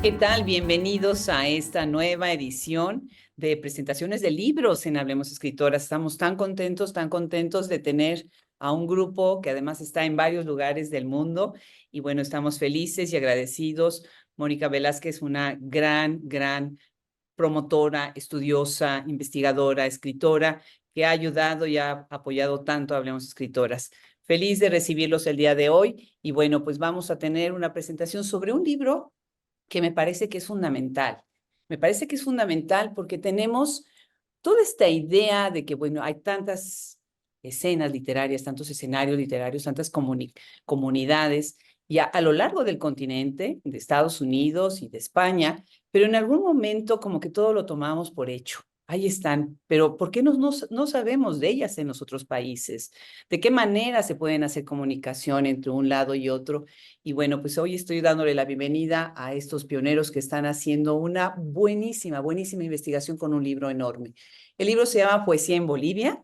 ¿Qué tal? Bienvenidos a esta nueva edición de presentaciones de libros en Hablemos Escritoras. Estamos tan contentos de tener a un grupo que además está en varios lugares del mundo y bueno, estamos felices y agradecidos. Mónica Velázquez, una gran promotora, estudiosa, investigadora, escritora, que ha ayudado y ha apoyado tanto a Hablemos Escritoras. Feliz de recibirlos el día de hoy y bueno, pues vamos a tener una presentación sobre un libro que me parece que es fundamental. Me parece que es fundamental porque tenemos toda esta idea de que, bueno, hay tantas escenas literarias, tantos escenarios literarios, tantas comunidades, y a lo largo del continente, de Estados Unidos y de España, pero en algún momento como que todo lo tomamos por hecho. Ahí están, pero ¿por qué no sabemos de ellas en los otros países? ¿De qué manera se pueden hacer comunicación entre un lado y otro? Y bueno, pues hoy estoy dándole la bienvenida a estos pioneros que están haciendo una buenísima investigación con un libro enorme. El libro se llama Poesía en Bolivia,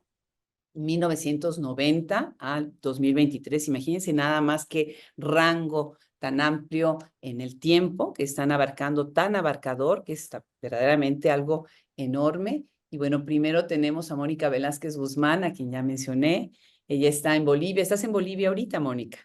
1990 al 2023. Imagínense nada más que rango tan amplio en el tiempo que están abarcando, tan abarcador, que es verdaderamente algo enorme. Y bueno, primero tenemos a Mónica Velázquez Guzmán, a quien ya mencioné. Ella está en Bolivia. ¿Estás en Bolivia ahorita, Mónica?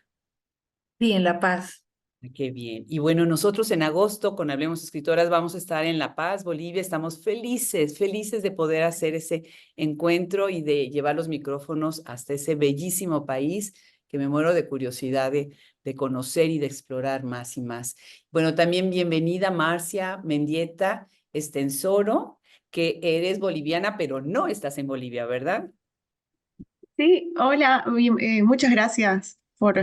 Sí, en La Paz. Qué bien. Y bueno, nosotros en agosto con Hablemos Escritoras vamos a estar en La Paz, Bolivia. Estamos felices de poder hacer ese encuentro y de llevar los micrófonos hasta ese bellísimo país que me muero de curiosidad de conocer y de explorar más y más. Bueno, también bienvenida Marcia Mendieta Estensoro, que eres boliviana, pero no estás en Bolivia, ¿verdad? Sí, hola, muchas gracias por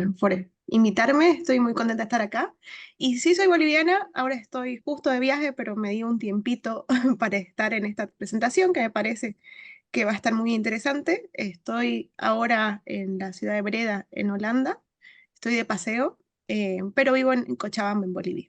invitarme, estoy muy contenta de estar acá. Y sí, soy boliviana, ahora estoy justo de viaje, pero me di un tiempito para estar en esta presentación que me parece que va a estar muy interesante. Estoy ahora en la ciudad de Breda, en Holanda, estoy de paseo, pero vivo en Cochabamba, en Bolivia.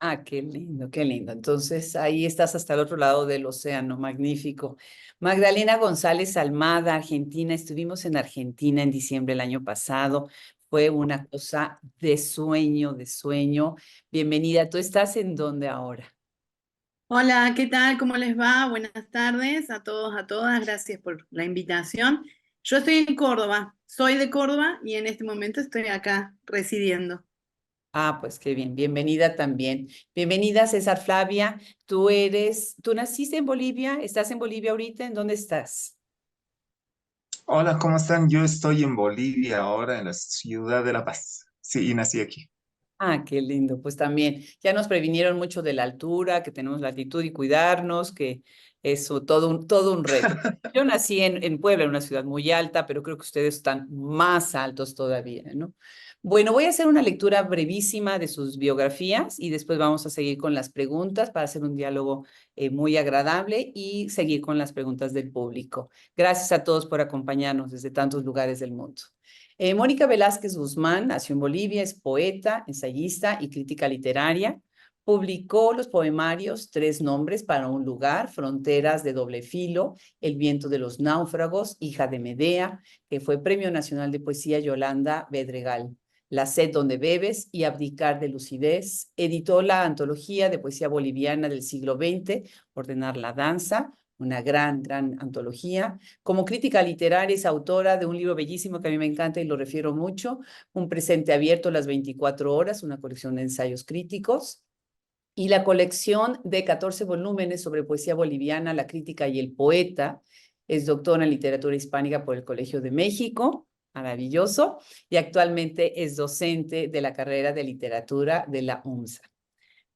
Ah, qué lindo, qué lindo. Entonces, ahí estás hasta el otro lado del océano, magnífico. Magdalena González Almada, Argentina. Estuvimos en Argentina en diciembre del año pasado. Fue una cosa de sueño, de sueño. Bienvenida. ¿Tú estás en dónde ahora? Hola, ¿qué tal? ¿Cómo les va? Buenas tardes a todos, a todas. Gracias por la invitación. Yo estoy en Córdoba, soy de Córdoba y en este momento estoy acá residiendo. Ah, pues qué bien. Bienvenida también. Bienvenida, César Flavia. Tú naciste en Bolivia, estás en Bolivia ahorita, ¿en dónde estás? Hola, ¿cómo están? Yo estoy en Bolivia ahora, en la ciudad de La Paz. Sí, y nací aquí. Ah, qué lindo. Pues también, ya nos previnieron mucho de la altura, que tenemos la altitud y cuidarnos, que eso, todo un reto. Yo nací en Puebla, en una ciudad muy alta, pero creo que ustedes están más altos todavía, ¿no? Bueno, voy a hacer una lectura brevísima de sus biografías y después vamos a seguir con las preguntas para hacer un diálogo muy agradable y seguir con las preguntas del público. Gracias a todos por acompañarnos desde tantos lugares del mundo. Mónica Velázquez Guzmán nació en Bolivia, es poeta, ensayista y crítica literaria. Publicó los poemarios Tres nombres para un lugar, Fronteras de doble filo, El viento de los náufragos, Hija de Medea, que fue Premio Nacional de Poesía Yolanda Bedregal. La sed donde bebes y Abdicar de lucidez. Editó la antología de poesía boliviana del siglo XX, Ordenar la danza, una gran antología. Como crítica literaria es autora de un libro bellísimo que a mí me encanta y lo refiero mucho, Un presente abierto las 24 horas, una colección de ensayos críticos, y la colección de 14 volúmenes sobre poesía boliviana, la crítica y el poeta. Es doctora en literatura hispánica por el Colegio de México, maravilloso, y actualmente es docente de la carrera de literatura de la UMSA.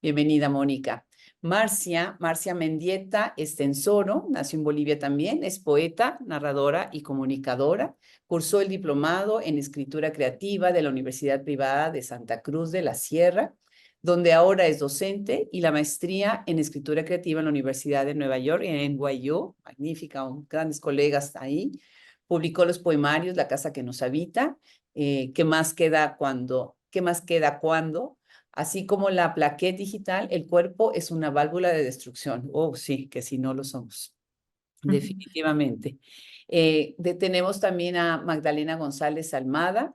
Bienvenida, Mónica. Marcia Mendieta Estensoro, nació en Bolivia también, es poeta, narradora y comunicadora. Cursó el diplomado en escritura creativa de la Universidad Privada de Santa Cruz de la Sierra, donde ahora es docente, y la maestría en escritura creativa en la Universidad de Nueva York, en NYU, magnífica, grandes colegas ahí. Publicó los poemarios La casa que nos habita, ¿Qué más queda cuando? ¿Qué más queda cuando? Así como la plaqueta digital, el cuerpo es una válvula de destrucción. Oh, sí, que si no lo somos, definitivamente. Tenemos también a Magdalena González Almada,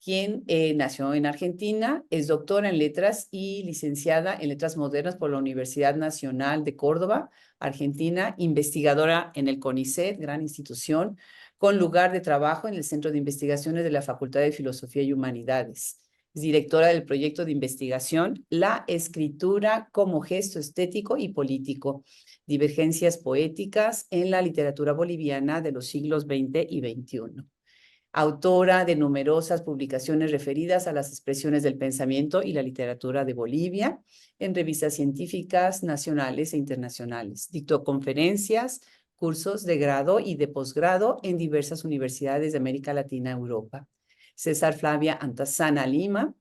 quien nació en Argentina, es doctora en letras y licenciada en letras modernas por la Universidad Nacional de Córdoba, Argentina, investigadora en el CONICET, gran institución, con lugar de trabajo en el Centro de Investigaciones de la Facultad de Filosofía y Humanidades. Es directora del proyecto de investigación La escritura como gesto estético y político, divergencias poéticas en la literatura boliviana de los siglos XX y XXI. Autora de numerosas publicaciones referidas a las expresiones del pensamiento y la literatura de Bolivia en revistas científicas nacionales e internacionales. Dictó conferencias, cursos de grado y de posgrado en diversas universidades de América Latina y Europa. César Flavia Antasana Lima,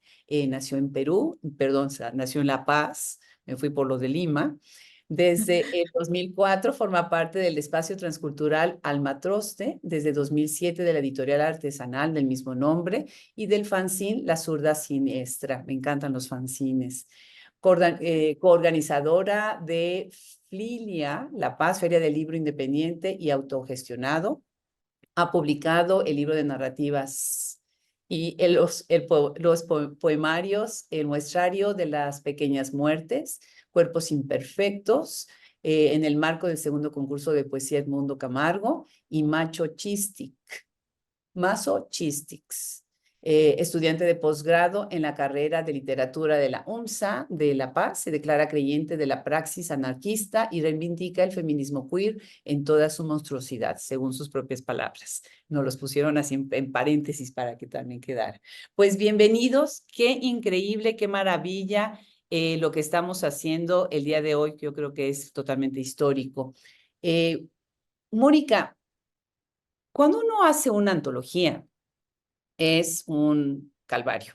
nació en Perú, perdón, nació en La Paz, me fui por lo de Lima. Desde el 2004 forma parte del espacio transcultural Almatroste, desde 2007 de la editorial artesanal del mismo nombre y del fanzine La Zurda Siniestra. Me encantan los fanzines. Coorganizadora de FLILIA, La Paz, Feria del Libro Independiente y Autogestionado. Ha publicado el libro de narrativas y los poemarios, el muestrario de las pequeñas muertes, Cuerpos Imperfectos, en el marco del segundo concurso de poesía Edmundo Camargo, y Macho Chistics, estudiante de posgrado en la carrera de literatura de la UMSA de La Paz. Se declara creyente de la praxis anarquista y reivindica el feminismo queer en toda su monstruosidad, según sus propias palabras. Nos los pusieron así en paréntesis para que también quedara. Pues bienvenidos, qué increíble, qué maravilla lo que estamos haciendo el día de hoy, que yo creo que es totalmente histórico. Mónica, cuando uno hace una antología, es un calvario,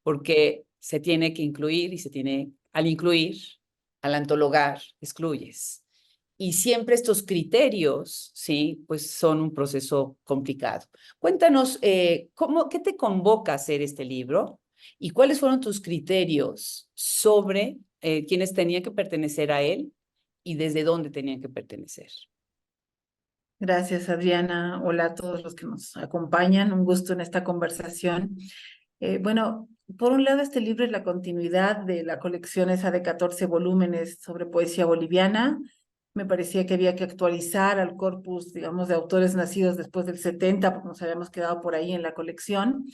porque se tiene que incluir y al incluir, al antologar, excluyes. Y siempre estos criterios, ¿sí? Pues son un proceso complicado. Cuéntanos, ¿qué te convoca a hacer este libro? ¿Y cuáles fueron tus criterios sobre quiénes tenían que pertenecer a él y desde dónde tenían que pertenecer? Gracias, Adriana. Hola a todos los que nos acompañan. Un gusto en esta conversación. Bueno, por un lado, este libro es la continuidad de la colección esa de 14 volúmenes sobre poesía boliviana. Me parecía que había que actualizar al corpus, digamos, de autores nacidos después del 70, porque nos habíamos quedado por ahí en la colección.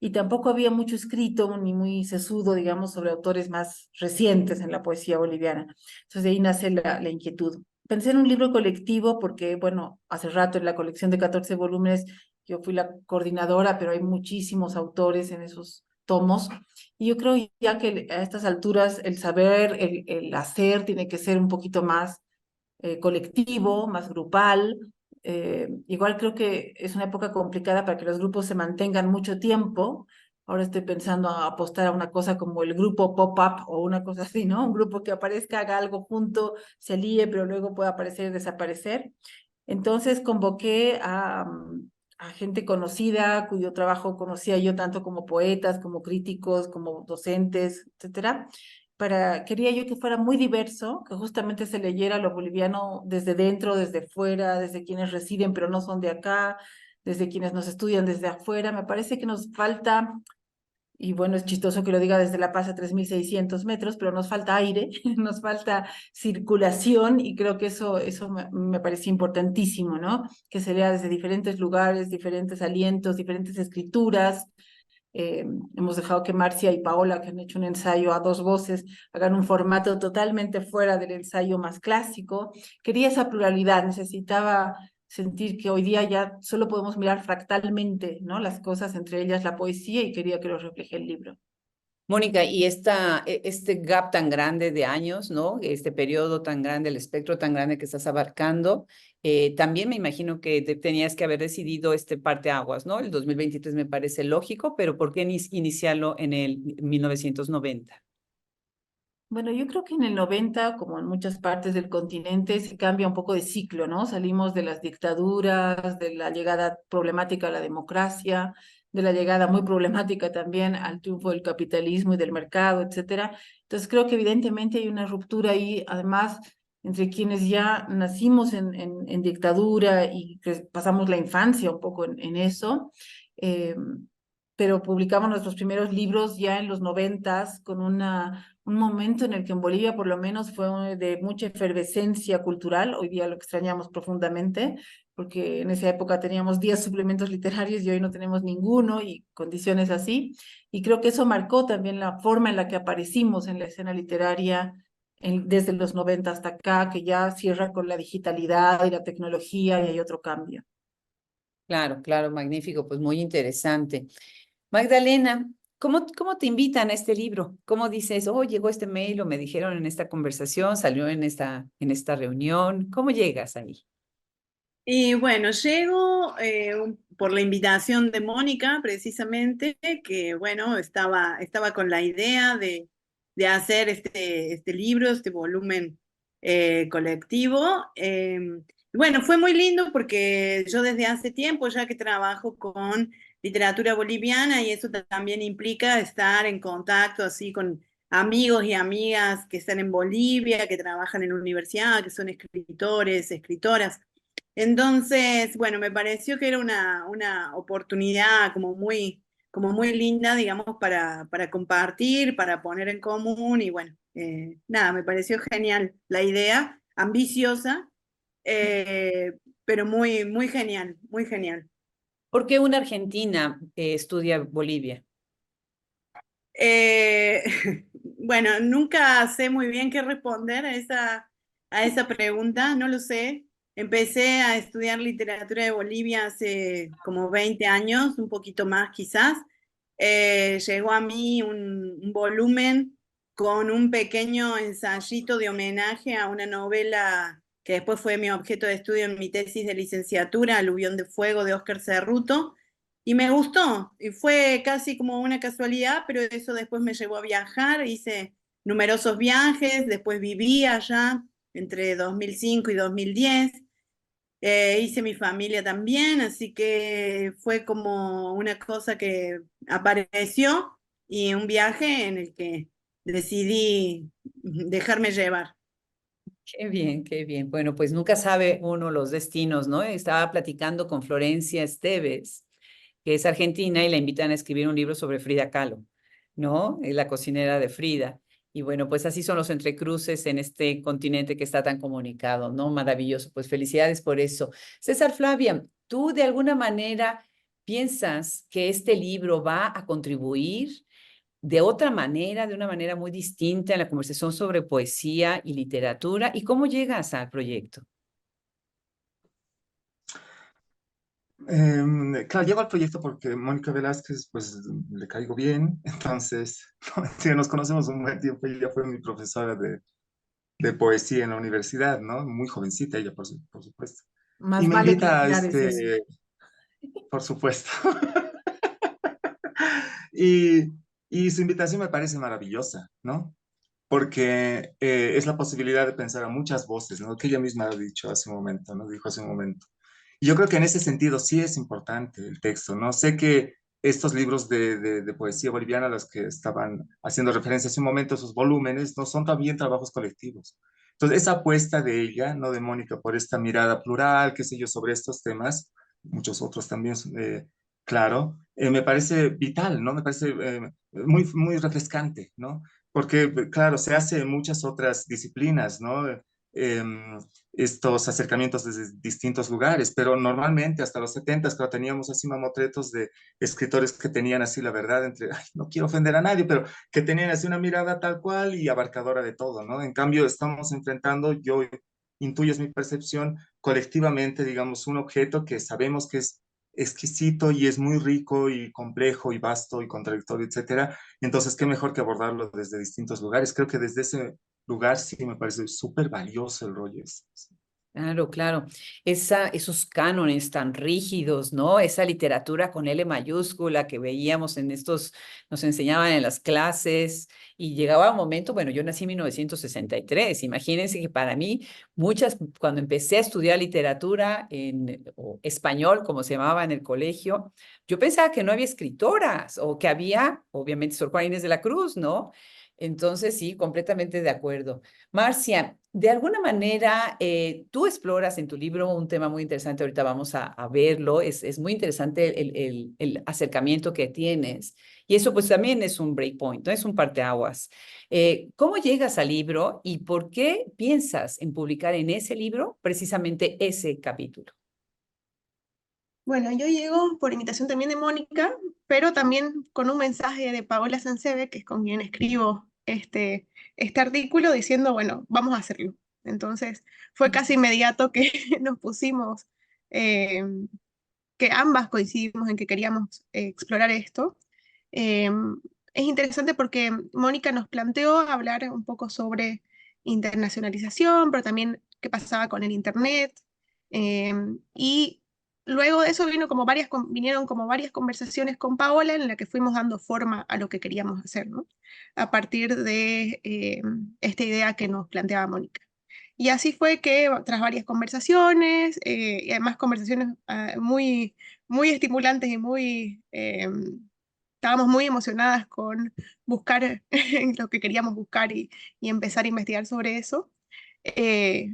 Y tampoco había mucho escrito, ni muy sesudo, digamos, sobre autores más recientes en la poesía boliviana. Entonces, de ahí nace la inquietud. Pensé en un libro colectivo porque, bueno, hace rato en la colección de 14 volúmenes yo fui la coordinadora, pero hay muchísimos autores en esos tomos. Y yo creo ya que a estas alturas el saber, el hacer tiene que ser un poquito más colectivo, más grupal. Igual creo que es una época complicada para que los grupos se mantengan mucho tiempo. Ahora estoy pensando a apostar a una cosa como el grupo pop-up o una cosa así, ¿no? Un grupo que aparezca, haga algo junto, se líe, pero luego pueda aparecer y desaparecer. Entonces convoqué a gente conocida, cuyo trabajo conocía yo tanto como poetas, como críticos, como docentes, etcétera. Quería yo que fuera muy diverso, que justamente se leyera lo boliviano desde dentro, desde fuera, desde quienes residen pero no son de acá, desde quienes nos estudian desde afuera. Me parece que nos falta, y bueno, es chistoso que lo diga desde La Paz a 3.600 metros, pero nos falta aire, nos falta circulación, y creo que eso me parece importantísimo, ¿no? Que se lea desde diferentes lugares, diferentes alientos, diferentes escrituras. Hemos dejado que Marcia y Paola, que han hecho un ensayo a dos voces, hagan un formato totalmente fuera del ensayo más clásico. Quería esa pluralidad, necesitaba sentir que hoy día ya solo podemos mirar fractalmente, ¿no? Las cosas, entre ellas la poesía, y quería que lo refleje el libro. Mónica, y este gap tan grande de años, ¿no? Este periodo tan grande, el espectro tan grande que estás abarcando, también me imagino que tenías que haber decidido este parteaguas, ¿no? El 2023 me parece lógico, pero ¿por qué iniciarlo en el 1990? Bueno, yo creo que en el 90, como en muchas partes del continente, se cambia un poco de ciclo, ¿no? Salimos de las dictaduras, de la llegada problemática a la democracia, de la llegada muy problemática también al triunfo del capitalismo y del mercado, etcétera. Entonces creo que evidentemente hay una ruptura ahí, además, entre quienes ya nacimos en dictadura y que pasamos la infancia un poco en eso. pero publicamos nuestros primeros libros ya en los 90s, con un momento en el que en Bolivia por lo menos fue de mucha efervescencia cultural. Hoy día lo extrañamos profundamente, porque en esa época teníamos 10 suplementos literarios y hoy no tenemos ninguno, y condiciones así. Y creo que eso marcó también la forma en la que aparecimos en la escena literaria desde los 90 hasta acá, que ya cierra con la digitalidad y la tecnología y hay otro cambio. Claro, claro, magnífico, pues muy interesante. Magdalena, ¿cómo te invitan a este libro? ¿Cómo dices, oh, llegó este mail o me dijeron en esta conversación, salió en esta reunión? ¿Cómo llegas ahí? Y bueno, llego por la invitación de Mónica, precisamente, que bueno, estaba con la idea de hacer este libro, este volumen colectivo. Bueno, fue muy lindo porque yo desde hace tiempo ya que trabajo con literatura boliviana y eso también implica estar en contacto así con amigos y amigas que están en Bolivia, que trabajan en la universidad, que son escritores, escritoras. Entonces, bueno, me pareció que era una oportunidad como muy linda, digamos, para compartir, para poner en común y bueno, nada, me pareció genial la idea, ambiciosa, eh, pero muy genial, muy genial. ¿Por qué una argentina estudia Bolivia? Eh, bueno, nunca sé muy bien qué responder a esa pregunta, no lo sé. Empecé a estudiar literatura de Bolivia hace como 20 años, un poquito más quizás. Llegó a mí un volumen con un pequeño ensayito de homenaje a una novela que después fue mi objeto de estudio en mi tesis de licenciatura, Aluvión de Fuego de Óscar Cerruto. Y me gustó, y fue casi como una casualidad, pero eso después me llevó a viajar, hice numerosos viajes, después viví allá entre 2005 y 2010, hice mi familia también, así que fue como una cosa que apareció y un viaje en el que decidí dejarme llevar. Qué bien, qué bien. Bueno, pues nunca sabe uno los destinos, ¿no? Estaba platicando con Florencia Esteves, que es argentina, y la invitan a escribir un libro sobre Frida Kahlo, ¿no? Es la cocinera de Frida. Y bueno, pues así son los entrecruces en este continente que está tan comunicado, ¿no? Maravilloso. Pues felicidades por eso. César Flavia, ¿tú de alguna manera piensas que este libro va a contribuir de otra manera, de una manera muy distinta en la conversación sobre poesía y literatura? ¿Y cómo llegas al proyecto? Claro, llego al proyecto porque Mónica Velázquez, pues le caigo bien, entonces sí, nos conocemos un buen tiempo, ella fue mi profesora de poesía en la universidad, ¿no? Muy jovencita ella, por supuesto. Y Más me vale invita a claridad es eso. por supuesto. Y, y su invitación me parece maravillosa, ¿no? Porque es la posibilidad de pensar a muchas voces, ¿no? Que ella misma ha dicho hace un momento, ¿no? Dijo hace un momento. Y yo creo que en ese sentido sí es importante el texto, ¿no? Sé que estos libros de poesía boliviana, a los que estaban haciendo referencia hace un momento, esos volúmenes, no son también trabajos colectivos. Entonces, esa apuesta de ella, ¿no? De Mónica, por esta mirada plural, qué sé yo, sobre estos temas, muchos otros también, claro, me parece vital, ¿no? Me parece muy refrescante, ¿no? Porque, claro, se hace en muchas otras disciplinas, ¿no? Estos acercamientos desde distintos lugares, pero normalmente hasta los 70, claro, teníamos así mamotretos de escritores que tenían así la verdad entre, ay, no quiero ofender a nadie, pero que tenían así una mirada tal cual y abarcadora de todo, ¿no? En cambio, estamos enfrentando, yo intuyo, es mi percepción, colectivamente, digamos, un objeto que sabemos que es exquisito y es muy rico y complejo y vasto y contradictorio, etcétera. Entonces, qué mejor que abordarlo desde distintos lugares. Creo que desde ese lugar sí me parece súper valioso el rollo. Claro, claro. Esos cánones tan rígidos, ¿no? Esa literatura con L mayúscula que veíamos nos enseñaban en las clases, y llegaba un momento, bueno, yo nací en 1963, imagínense que para mí, cuando empecé a estudiar literatura o español, como se llamaba en el colegio, yo pensaba que no había escritoras, o que había, obviamente, Sor Juana Inés de la Cruz, ¿no? Entonces, sí, completamente de acuerdo. Marcia, de alguna manera, tú exploras en tu libro un tema muy interesante, ahorita vamos a verlo, es muy interesante el acercamiento que tienes, y eso pues también es un breakpoint, ¿no? Es un parteaguas. ¿Cómo llegas al libro y por qué piensas en publicar en ese libro precisamente ese capítulo? Bueno, yo llego por invitación también de Mónica, pero también con un mensaje de Paola Sanseve, que es con quien escribo este artículo, diciendo, bueno, vamos a hacerlo. Entonces, fue casi inmediato que nos pusimos, eh, que ambas coincidimos en que queríamos explorar esto. Eh, es interesante porque Mónica nos planteó hablar un poco sobre internacionalización, pero también qué pasaba con el Internet. eh, y luego de eso vinieron como varias conversaciones con Paola en la que fuimos dando forma a lo que queríamos hacer, ¿no? A partir de esta idea que nos planteaba Mónica. Y así fue que tras varias conversaciones, y además conversaciones muy estimulantes y estábamos muy emocionadas con buscar lo que queríamos buscar y empezar a investigar sobre eso,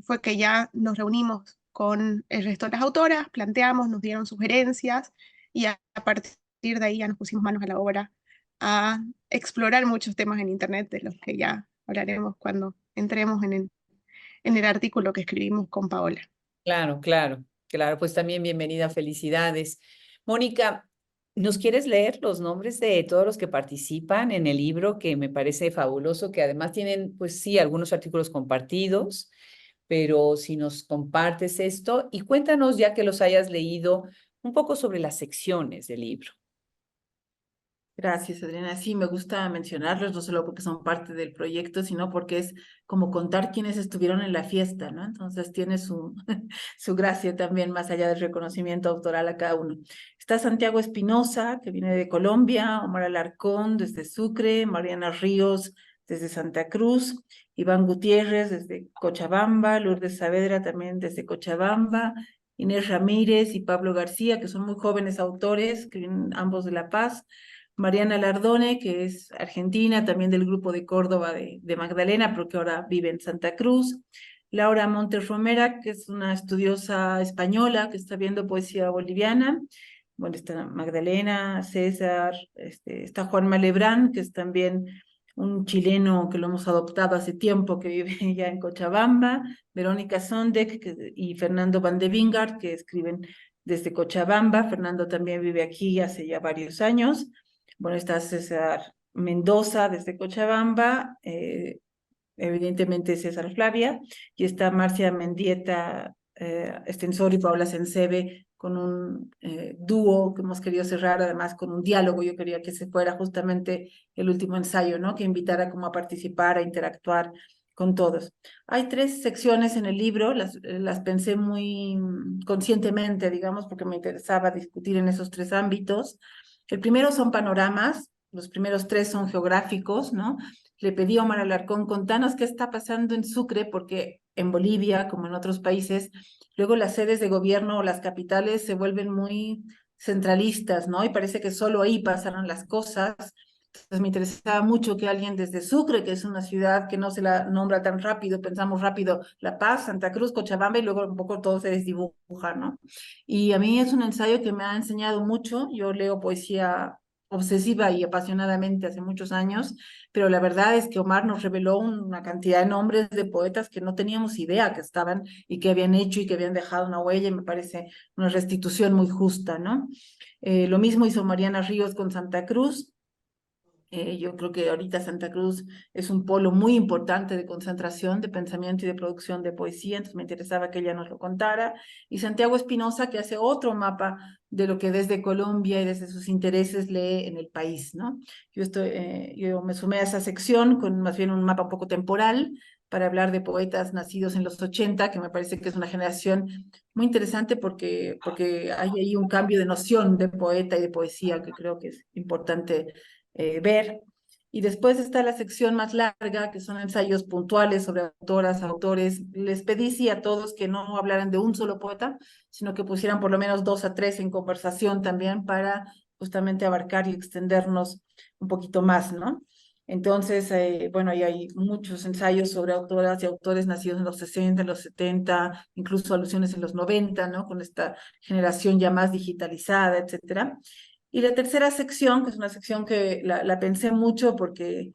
fue que ya nos reunimos con el resto de las autoras, planteamos, nos dieron sugerencias y a partir de ahí ya nos pusimos manos a la obra a explorar muchos temas en Internet de los que ya hablaremos cuando entremos en el artículo que escribimos con Paola. Claro, claro, claro, pues también bienvenida, felicidades. Mónica, ¿nos quieres leer los nombres de todos los que participan en el libro, que me parece fabuloso, que además tienen, pues sí, algunos artículos compartidos, pero si nos compartes esto y cuéntanos, ya que los hayas leído, un poco sobre las secciones del libro? Gracias, Adriana. Sí, me gusta mencionarlos, no solo porque son parte del proyecto, sino porque es como contar quiénes estuvieron en la fiesta, ¿no? Entonces tiene su, su gracia también, más allá del reconocimiento autoral a cada uno. Está Santiago Espinosa, que viene de Colombia, Omar Alarcón desde Sucre, Mariana Ríos desde Santa Cruz, Iván Gutiérrez desde Cochabamba, Lourdes Saavedra también desde Cochabamba, Inés Ramírez y Pablo García, que son muy jóvenes autores, que vienen ambos de La Paz, Mariana Lardone, que es argentina, también del grupo de Córdoba de Magdalena, pero que ahora vive en Santa Cruz. Laura Montes Romera, que es una estudiosa española que está viendo poesía boliviana. Bueno, está Magdalena, César, está Juan Malebrán, que es también un chileno que lo hemos adoptado hace tiempo, que vive ya en Cochabamba. Verónica Sondek y Fernando Van de Wingard, que escriben desde Cochabamba. Fernando también vive aquí hace ya varios años. Bueno, está César Mendoza desde Cochabamba, evidentemente César Flavia, y está Marcia Mendieta Estensor y Paula Sencebe con un dúo que hemos querido cerrar, además con un diálogo. Yo quería que se fuera justamente el último ensayo, ¿no? Que invitara como a participar, a interactuar con todos. Hay 3 secciones en el libro, las pensé muy conscientemente, digamos, porque me interesaba discutir en esos 3 ámbitos. El primero son panoramas, los primeros 3 son geográficos, ¿no? Le pedí a Omar Alarcón, contanos qué está pasando en Sucre, porque en Bolivia, como en otros países, luego las sedes de gobierno o las capitales se vuelven muy centralistas, ¿no? Y parece que solo ahí pasaron las cosas. Entonces me interesaba mucho que alguien desde Sucre, que es una ciudad que no se la nombra tan rápido, pensamos rápido, La Paz, Santa Cruz, Cochabamba, y luego un poco todo se desdibuja, ¿no? Y a mí es un ensayo que me ha enseñado mucho. Yo leo poesía obsesiva y apasionadamente hace muchos años, pero la verdad es que Omar nos reveló una cantidad de nombres de poetas que no teníamos idea que estaban y que habían hecho y que habían dejado una huella, y me parece una restitución muy justa, ¿no? Lo mismo hizo Mariana Ríos con Santa Cruz. Yo creo que ahorita Santa Cruz es un polo muy importante de concentración, de pensamiento y de producción de poesía, entonces me interesaba que ella nos lo contara. Y Santiago Espinosa, que hace otro mapa de lo que desde Colombia y desde sus intereses lee en el país, ¿no? Yo me sumé a esa sección con más bien un mapa un poco temporal para hablar de poetas nacidos en los 80, que me parece que es una generación muy interesante porque hay ahí un cambio de noción de poeta y de poesía que creo que es importante ver. Y después está la sección más larga, que son ensayos puntuales sobre autoras, autores. Les pedí sí a todos que no hablaran de un solo poeta, sino que pusieran por lo menos 2 a 3 en conversación también para justamente abarcar y extendernos un poquito más, ¿no? Entonces, bueno, ahí hay muchos ensayos sobre autoras y autores nacidos en los 60, en los 70, incluso alusiones en los 90, ¿no? Con esta generación ya más digitalizada, etcétera. Y la tercera sección, que es una sección que la pensé mucho porque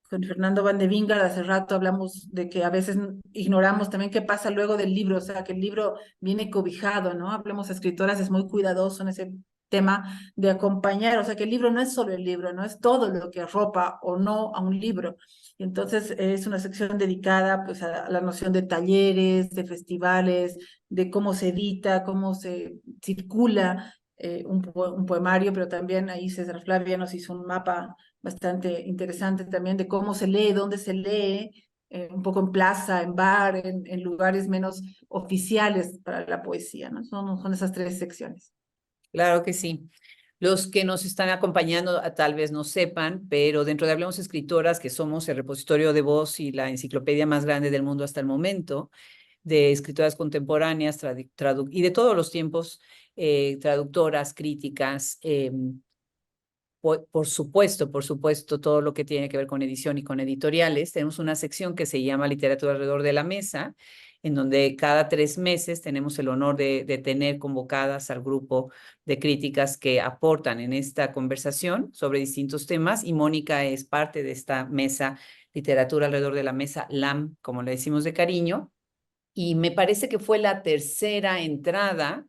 con Fernando Van de Wingard hace rato hablamos de que a veces ignoramos también qué pasa luego del libro, o sea, que el libro viene cobijado, ¿no? Hablamos a escritoras, es muy cuidadoso en ese tema de acompañar, o sea, que el libro no es solo el libro, no es todo lo que arropa o no a un libro. Y entonces es una sección dedicada pues a la noción de talleres, de festivales, de cómo se edita, cómo se circula un poemario, pero también ahí César Flavia nos hizo un mapa bastante interesante también de cómo se lee, dónde se lee, un poco en plaza, en bar, en lugares menos oficiales para la poesía, ¿no? Son esas tres secciones. Claro que sí. Los que nos están acompañando tal vez no sepan, pero dentro de Hablemos Escritoras, que somos el repositorio de voz y la enciclopedia más grande del mundo hasta el momento, de escritoras contemporáneas y de todos los tiempos, traductoras, críticas, por supuesto, todo lo que tiene que ver con edición y con editoriales. Tenemos una sección que se llama Literatura alrededor de la mesa, en donde cada 3 meses tenemos el honor de tener convocadas al grupo de críticas que aportan en esta conversación sobre distintos temas, y Mónica es parte de esta mesa, Literatura alrededor de la mesa, LAM, como le decimos de cariño, y me parece que fue la tercera entrada.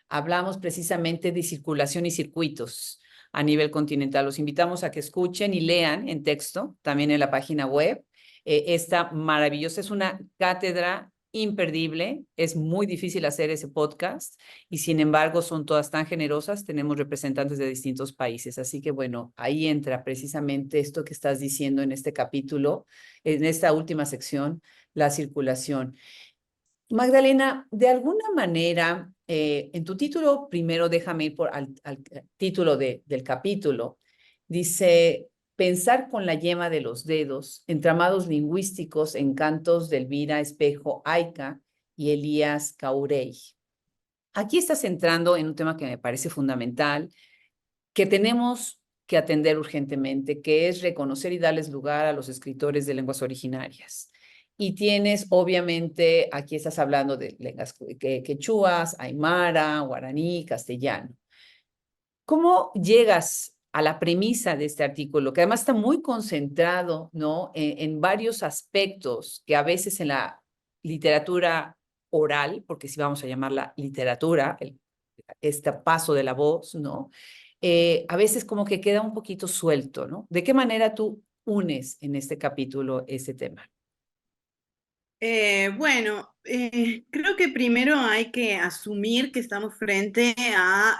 Hablamos precisamente de circulación y circuitos a nivel continental. Los invitamos a que escuchen y lean en texto, también en la página web. Esta maravillosa, es una cátedra imperdible. Es muy difícil hacer ese podcast y sin embargo son todas tan generosas. Tenemos representantes de distintos países. Así que bueno, ahí entra precisamente esto que estás diciendo en este capítulo, en esta última sección, la circulación. Magdalena, de alguna manera, en tu título, primero déjame ir al título del capítulo, dice, pensar con la yema de los dedos, entramados lingüísticos, encantos de Elvira Espejo Ayca y Elías Caurey. Aquí estás entrando en un tema que me parece fundamental, que tenemos que atender urgentemente, que es reconocer y darles lugar a los escritores de lenguas originarias. Y tienes, obviamente, aquí estás hablando de lenguas quechuas, aymara, guaraní, castellano. ¿Cómo llegas a la premisa de este artículo, que además está muy concentrado, ¿no? en varios aspectos que a veces en la literatura oral, porque si vamos a llamarla literatura, este paso de la voz, ¿no? A veces como que queda un poquito suelto, ¿no? ¿De qué manera tú unes en este capítulo ese tema? Bueno, creo que primero hay que asumir que estamos frente a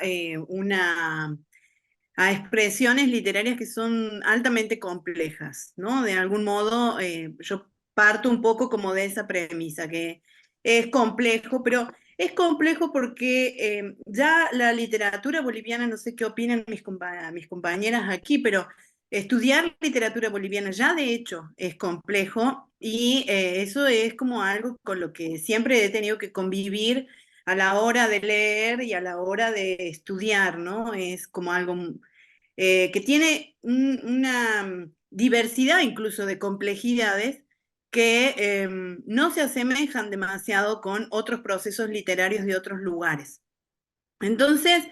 a expresiones literarias que son altamente complejas, ¿no? De algún modo, yo parto un poco como de esa premisa, que es complejo, pero es complejo porque ya la literatura boliviana, no sé qué opinan mis compañeras aquí, pero estudiar literatura boliviana ya de hecho es complejo y eso es como algo con lo que siempre he tenido que convivir a la hora de leer y a la hora de estudiar, ¿no? Es como algo que tiene una diversidad incluso de complejidades que no se asemejan demasiado con otros procesos literarios de otros lugares. Entonces,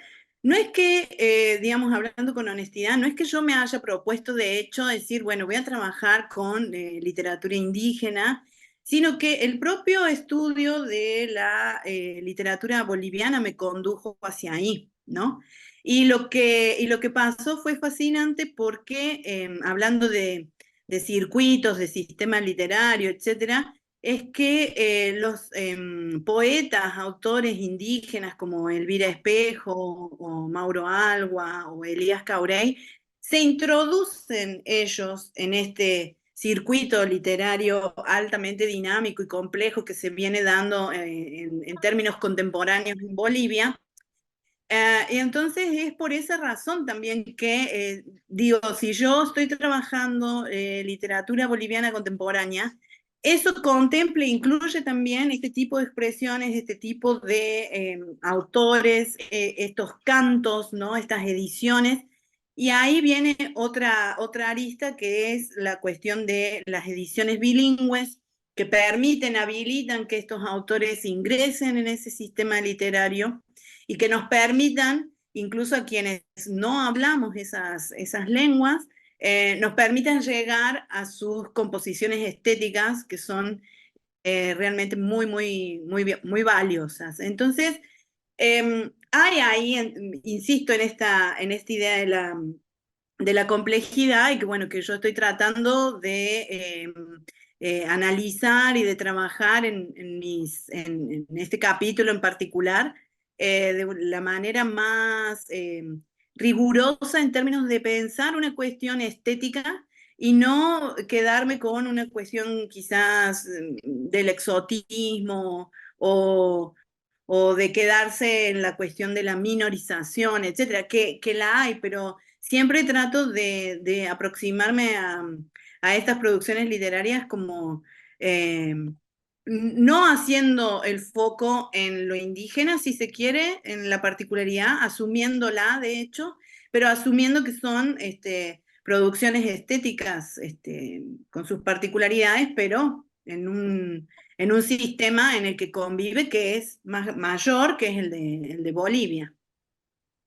no es que, digamos, hablando con honestidad, no es que yo me haya propuesto de hecho decir, bueno, voy a trabajar con literatura indígena, sino que el propio estudio de la literatura boliviana me condujo hacia ahí, ¿no? Y lo que pasó fue fascinante porque, hablando de circuitos, de sistema literario, etcétera, es que los poetas, autores indígenas como Elvira Espejo o Mauro Algua o Elías Caurey, se introducen ellos en este circuito literario altamente dinámico y complejo que se viene dando en términos contemporáneos en Bolivia. Y entonces es por esa razón también que digo, si yo estoy trabajando literatura boliviana contemporánea, eso contempla, incluye también este tipo de expresiones, este tipo de autores, estos cantos, ¿no? Estas ediciones Y ahí viene otra arista, que es la cuestión de las ediciones bilingües, que permiten, habilitan que estos autores ingresen en ese sistema literario y que nos permitan, incluso a quienes no hablamos esas lenguas, nos permitan llegar a sus composiciones estéticas, que son realmente muy valiosas. Entonces, hay ahí, insisto en esta idea de la complejidad, y que bueno, que yo estoy tratando de analizar y de trabajar en este capítulo en particular, de la manera más rigurosa en términos de pensar una cuestión estética y no quedarme con una cuestión quizás del exotismo o de quedarse en la cuestión de la minorización, etcétera, que la hay, pero siempre trato de aproximarme a estas producciones literarias como no haciendo el foco en lo indígena, si se quiere, en la particularidad, asumiéndola, de hecho, pero asumiendo que son producciones estéticas con sus particularidades, pero en un sistema en el que convive, que es mayor, que es el de Bolivia.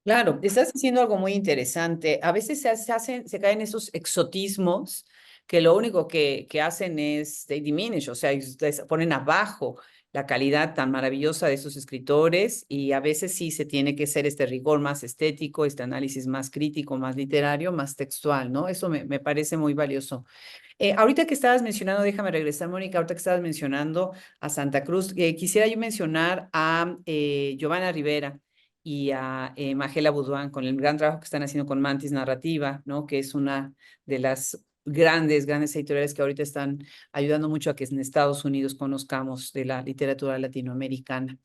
Claro, estás diciendo algo muy interesante. A veces se caen esos exotismos que lo único que hacen es they diminish, o sea, ponen abajo la calidad tan maravillosa de esos escritores, y a veces sí se tiene que hacer este rigor más estético, este análisis más crítico, más literario, más textual, ¿no? Eso me parece muy valioso. Ahorita que estabas mencionando, déjame regresar, Mónica, ahorita que estabas mencionando a Santa Cruz, quisiera yo mencionar a Giovanna Rivera y a Magela Buduán con el gran trabajo que están haciendo con Mantis Narrativa, ¿no? Que es una de las grandes editoriales que ahorita están ayudando mucho a que en Estados Unidos conozcamos de la literatura latinoamericana.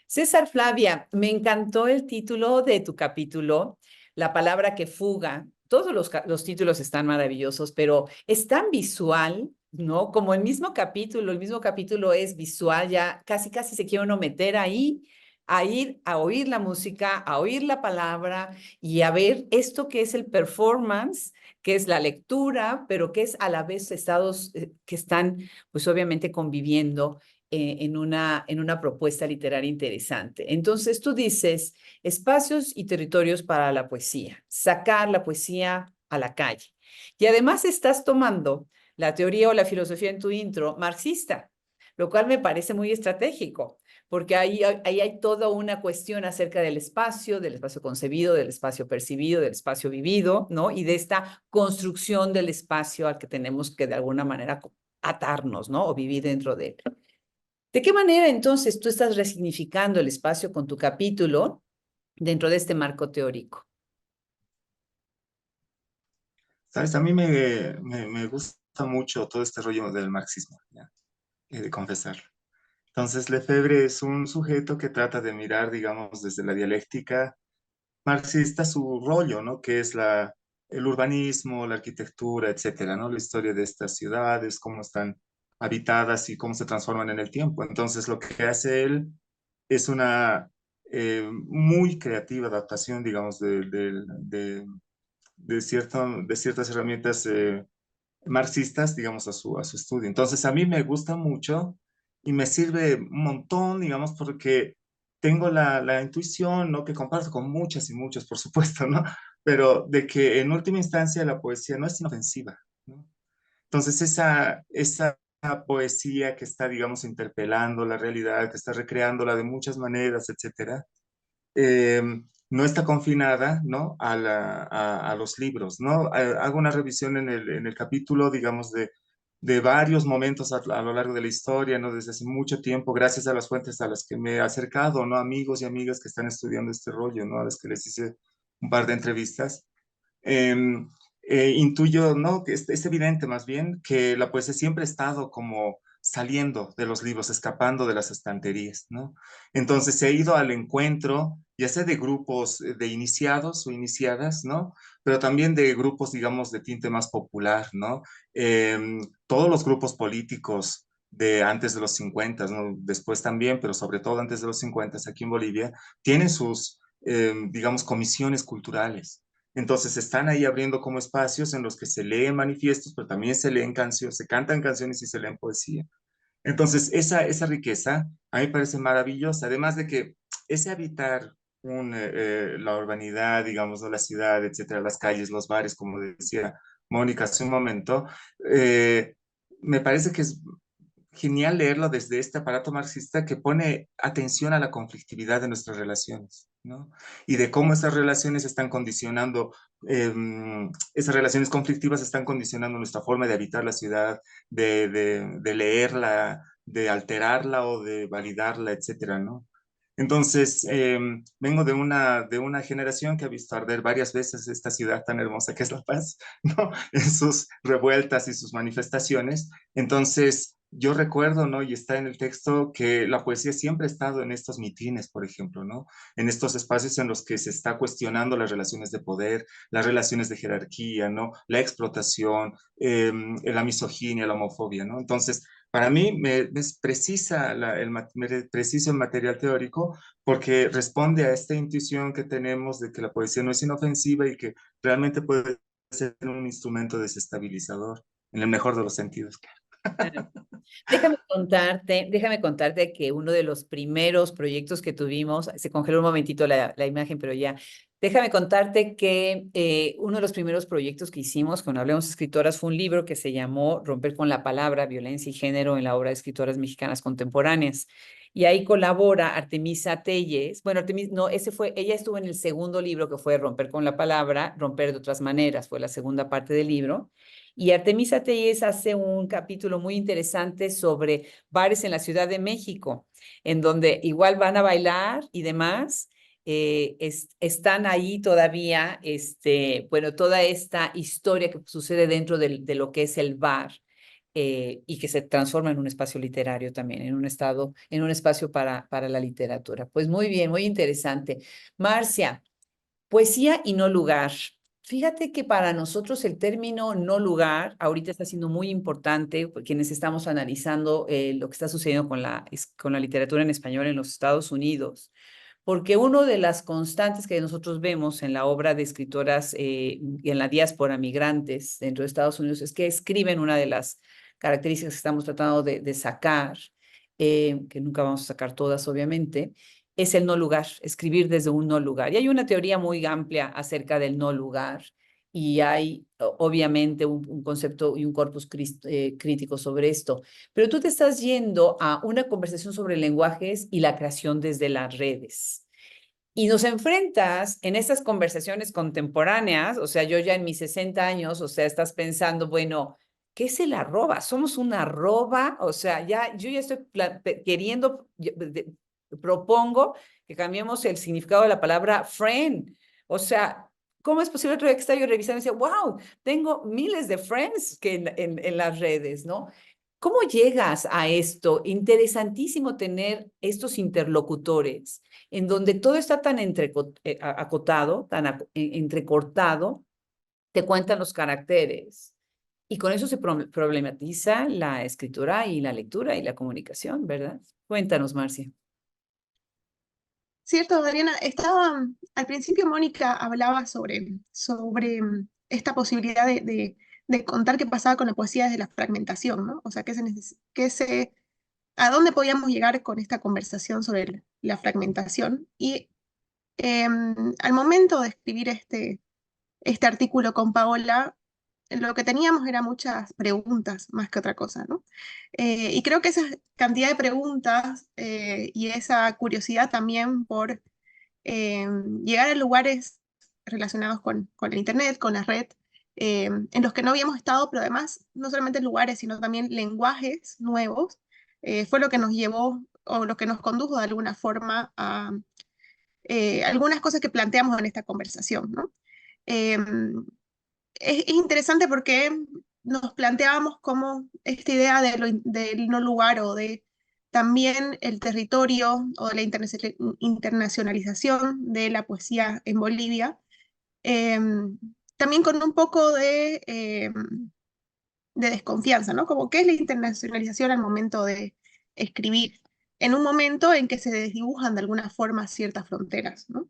César Flavia, me encantó el título de tu capítulo, La palabra que fuga. Todos los títulos están maravillosos, pero es tan visual, ¿no? Como el mismo capítulo es visual, ya casi se quiere uno meter ahí, a ir a oír la música, a oír la palabra y a ver esto que es el performance, que es la lectura, pero que es a la vez estados que están, pues obviamente conviviendo en una propuesta literaria interesante. Entonces tú dices, espacios y territorios para la poesía, sacar la poesía a la calle. Y además estás tomando la teoría o la filosofía en tu intro marxista, lo cual me parece muy estratégico, porque ahí hay toda una cuestión acerca del espacio concebido, del espacio percibido, del espacio vivido, ¿no? Y de esta construcción del espacio al que tenemos que de alguna manera atarnos, ¿no? O vivir dentro de él. ¿De qué manera entonces tú estás resignificando el espacio con tu capítulo dentro de este marco teórico? Sabes, a mí me gusta mucho todo este rollo del marxismo, ¿ya? He de confesarlo. Entonces, Lefebvre es un sujeto que trata de mirar, digamos, desde la dialéctica marxista su rollo, ¿no? Que es el urbanismo, la arquitectura, etcétera, ¿no? La historia de estas ciudades, cómo están habitadas y cómo se transforman en el tiempo. Entonces, lo que hace él es una muy creativa adaptación, digamos, de ciertas herramientas marxistas, digamos, a su estudio. Entonces, a mí me gusta mucho y me sirve un montón, digamos, porque tengo la intuición, ¿no? Que comparto con muchas y muchos, por supuesto, ¿no? Pero de que en última instancia la poesía no es inofensiva, ¿no? Entonces, esa poesía que está, digamos, interpelando la realidad, que está recreándola de muchas maneras, etcétera, eh, no está confinada, ¿no? A los libros, ¿no? Hago una revisión en el capítulo, digamos, de varios momentos a lo largo de la historia, ¿no? Desde hace mucho tiempo, gracias a las fuentes a las que me he acercado, ¿no? Amigos y amigas que están estudiando este rollo, ¿no? A los que les hice un par de entrevistas. Intuyo, ¿no? Que es evidente más bien que la poesía siempre ha estado como saliendo de los libros, escapando de las estanterías, ¿no? Entonces se ha ido al encuentro, ya sea de grupos de iniciados o iniciadas, ¿no? Pero también de grupos, digamos, de tinte más popular, ¿no? Todos los grupos políticos de antes de los 50, ¿no? Después también, pero sobre todo antes de los 50 aquí en Bolivia, tienen sus, digamos, comisiones culturales. Entonces están ahí abriendo como espacios en los que se leen manifiestos, pero también se leen canciones, se cantan canciones y se leen poesía. Entonces, esa riqueza a mí me parece maravillosa, además de que ese habitar la urbanidad, digamos, ¿no? La ciudad, etcétera, las calles, los bares, como decía Mónica hace un momento, eh, me parece que es genial leerlo desde este aparato marxista que pone atención a la conflictividad de nuestras relaciones, ¿no? Y de cómo esas relaciones están condicionando, esas relaciones conflictivas están condicionando nuestra forma de habitar la ciudad, de leerla, de alterarla o de validarla, etcétera, ¿no? Entonces, vengo de una generación que ha visto arder varias veces esta ciudad tan hermosa que es La Paz, ¿no? En sus revueltas y sus manifestaciones. Entonces, yo recuerdo, ¿no? Y está en el texto que la poesía siempre ha estado en estos mitines, por ejemplo, ¿no? En estos espacios en los que se está cuestionando las relaciones de poder, las relaciones de jerarquía, ¿no? La explotación, la misoginia, la homofobia, ¿no? Entonces, para mí me es precisa preciso el material teórico porque responde a esta intuición que tenemos de que la poesía no es inofensiva y que realmente puede ser un instrumento desestabilizador, en el mejor de los sentidos. Déjame contarte que uno de los primeros proyectos que tuvimos, se congeló un momentito la imagen, pero ya, déjame contarte que uno de los primeros proyectos que hicimos con Hablemos Escritoras fue un libro que se llamó Romper con la Palabra, Violencia y Género en la obra de escritoras mexicanas contemporáneas. Y ahí colabora Artemisa Telles. Bueno, Artemisa, no, ella estuvo en el segundo libro que fue Romper con la Palabra, Romper de otras maneras, fue la segunda parte del libro. Y Artemisa Telles hace un capítulo muy interesante sobre bares en la Ciudad de México, en donde igual van a bailar y demás. Están ahí todavía, bueno, toda esta historia que sucede dentro de lo que es el bar. Y que se transforma en un espacio literario también, en un espacio para la literatura. Pues muy bien, muy interesante. Marcia, poesía y no lugar. Fíjate que para nosotros el término no lugar ahorita está siendo muy importante, quienes estamos analizando lo que está sucediendo con la literatura en español en los Estados Unidos, porque una de las constantes que nosotros vemos en la obra de escritoras y en la diáspora migrantes dentro de Estados Unidos es que escriben una de las características que estamos tratando de sacar, que nunca vamos a sacar todas, obviamente, es el no lugar, escribir desde un no lugar. Y hay una teoría muy amplia acerca del no lugar y hay obviamente un concepto y un corpus crítico sobre esto. Pero tú te estás yendo a una conversación sobre lenguajes y la creación desde las redes. Y nos enfrentas en estas conversaciones contemporáneas, o sea, yo ya en mis 60 años, o sea, estás pensando, bueno, ¿qué es el arroba? ¿Somos un arroba? O sea, yo ya estoy queriendo, propongo que cambiemos el significado de la palabra friend. O sea, ¿cómo es posible? Otro día que estaba yo revisando y decía, wow, tengo miles de friends que en las redes, ¿no? ¿Cómo llegas a esto? Interesantísimo tener estos interlocutores en donde todo está tan acotado, tan entrecortado, te cuentan los caracteres. Y con eso se problematiza la escritura y la lectura y la comunicación, ¿verdad? Cuéntanos, Marcia. Cierto, Adriana, estaba, al principio Mónica hablaba sobre esta posibilidad de contar qué pasaba con la poesía desde la fragmentación, ¿no? O sea, a dónde podíamos llegar con esta conversación sobre la fragmentación. Y al momento de escribir este artículo con Paola, lo que teníamos era muchas preguntas más que otra cosa, ¿no? Y creo que esa cantidad de preguntas y esa curiosidad también por llegar a lugares relacionados con el Internet, con la red, en los que no habíamos estado, pero además no solamente lugares, sino también lenguajes nuevos, fue lo que nos llevó o lo que nos condujo de alguna forma a algunas cosas que planteamos en esta conversación, ¿no? Es interesante porque nos planteábamos como esta idea del no lugar o de también el territorio o de la internacionalización de la poesía en Bolivia, eh, también con un poco de desconfianza, ¿no? Como qué es la internacionalización al momento de escribir, en un momento en que se desdibujan de alguna forma ciertas fronteras, ¿no?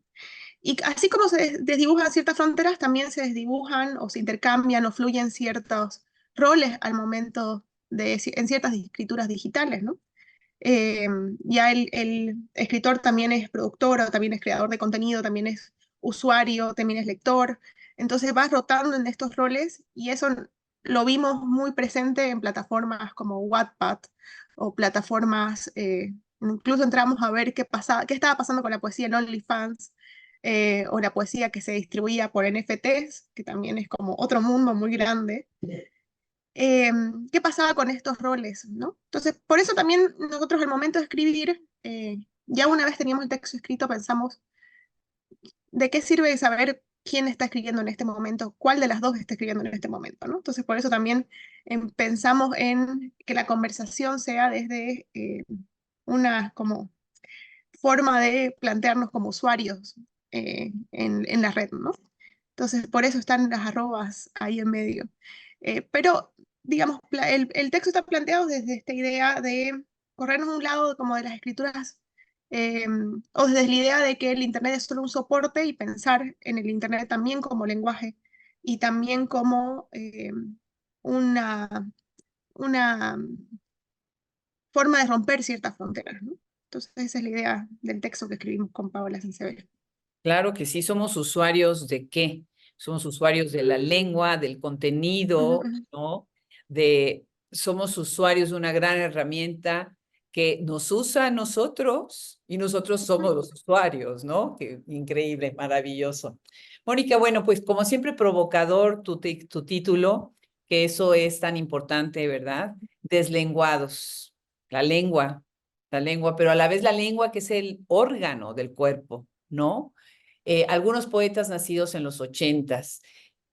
Y así como se desdibujan ciertas fronteras, también se desdibujan o se intercambian o fluyen ciertos roles al momento en ciertas escrituras digitales, ¿no? Ya el escritor también es productor, o también es creador de contenido, también es usuario, también es lector. Entonces vas rotando en estos roles y eso lo vimos muy presente en plataformas como Wattpad o plataformas, incluso entramos a ver qué estaba pasando con la poesía en OnlyFans, o la poesía que se distribuía por NFTs, que también es como otro mundo muy grande. ¿Qué pasaba con estos roles, ¿no? Entonces, por eso también nosotros al momento de escribir, ya una vez teníamos el texto escrito, pensamos, ¿de qué sirve saber quién está escribiendo en este momento? ¿Cuál de las dos está escribiendo en este momento, ¿no? Entonces, por eso también pensamos en que la conversación sea desde una como forma de plantearnos como usuarios en la red, ¿no? Entonces, por eso están las arrobas ahí en medio. Pero, digamos, el texto está planteado desde esta idea de corrernos a un lado como de las escrituras, o desde la idea de que el Internet es solo un soporte y pensar en el Internet también como lenguaje y también como una, una forma de romper ciertas fronteras, ¿no? Entonces, esa es la idea del texto que escribimos con Paola Sincevela. Claro que sí, somos usuarios de qué? Somos usuarios de la lengua, del contenido, ¿no? Somos usuarios de una gran herramienta que nos usa a nosotros y nosotros somos los usuarios, ¿no? Qué increíble, maravilloso. Mónica, bueno, pues como siempre provocador tu título, que eso es tan importante, ¿verdad? Deslenguados, la lengua, pero a la vez la lengua que es el órgano del cuerpo, ¿no? Algunos poetas nacidos en los 80s.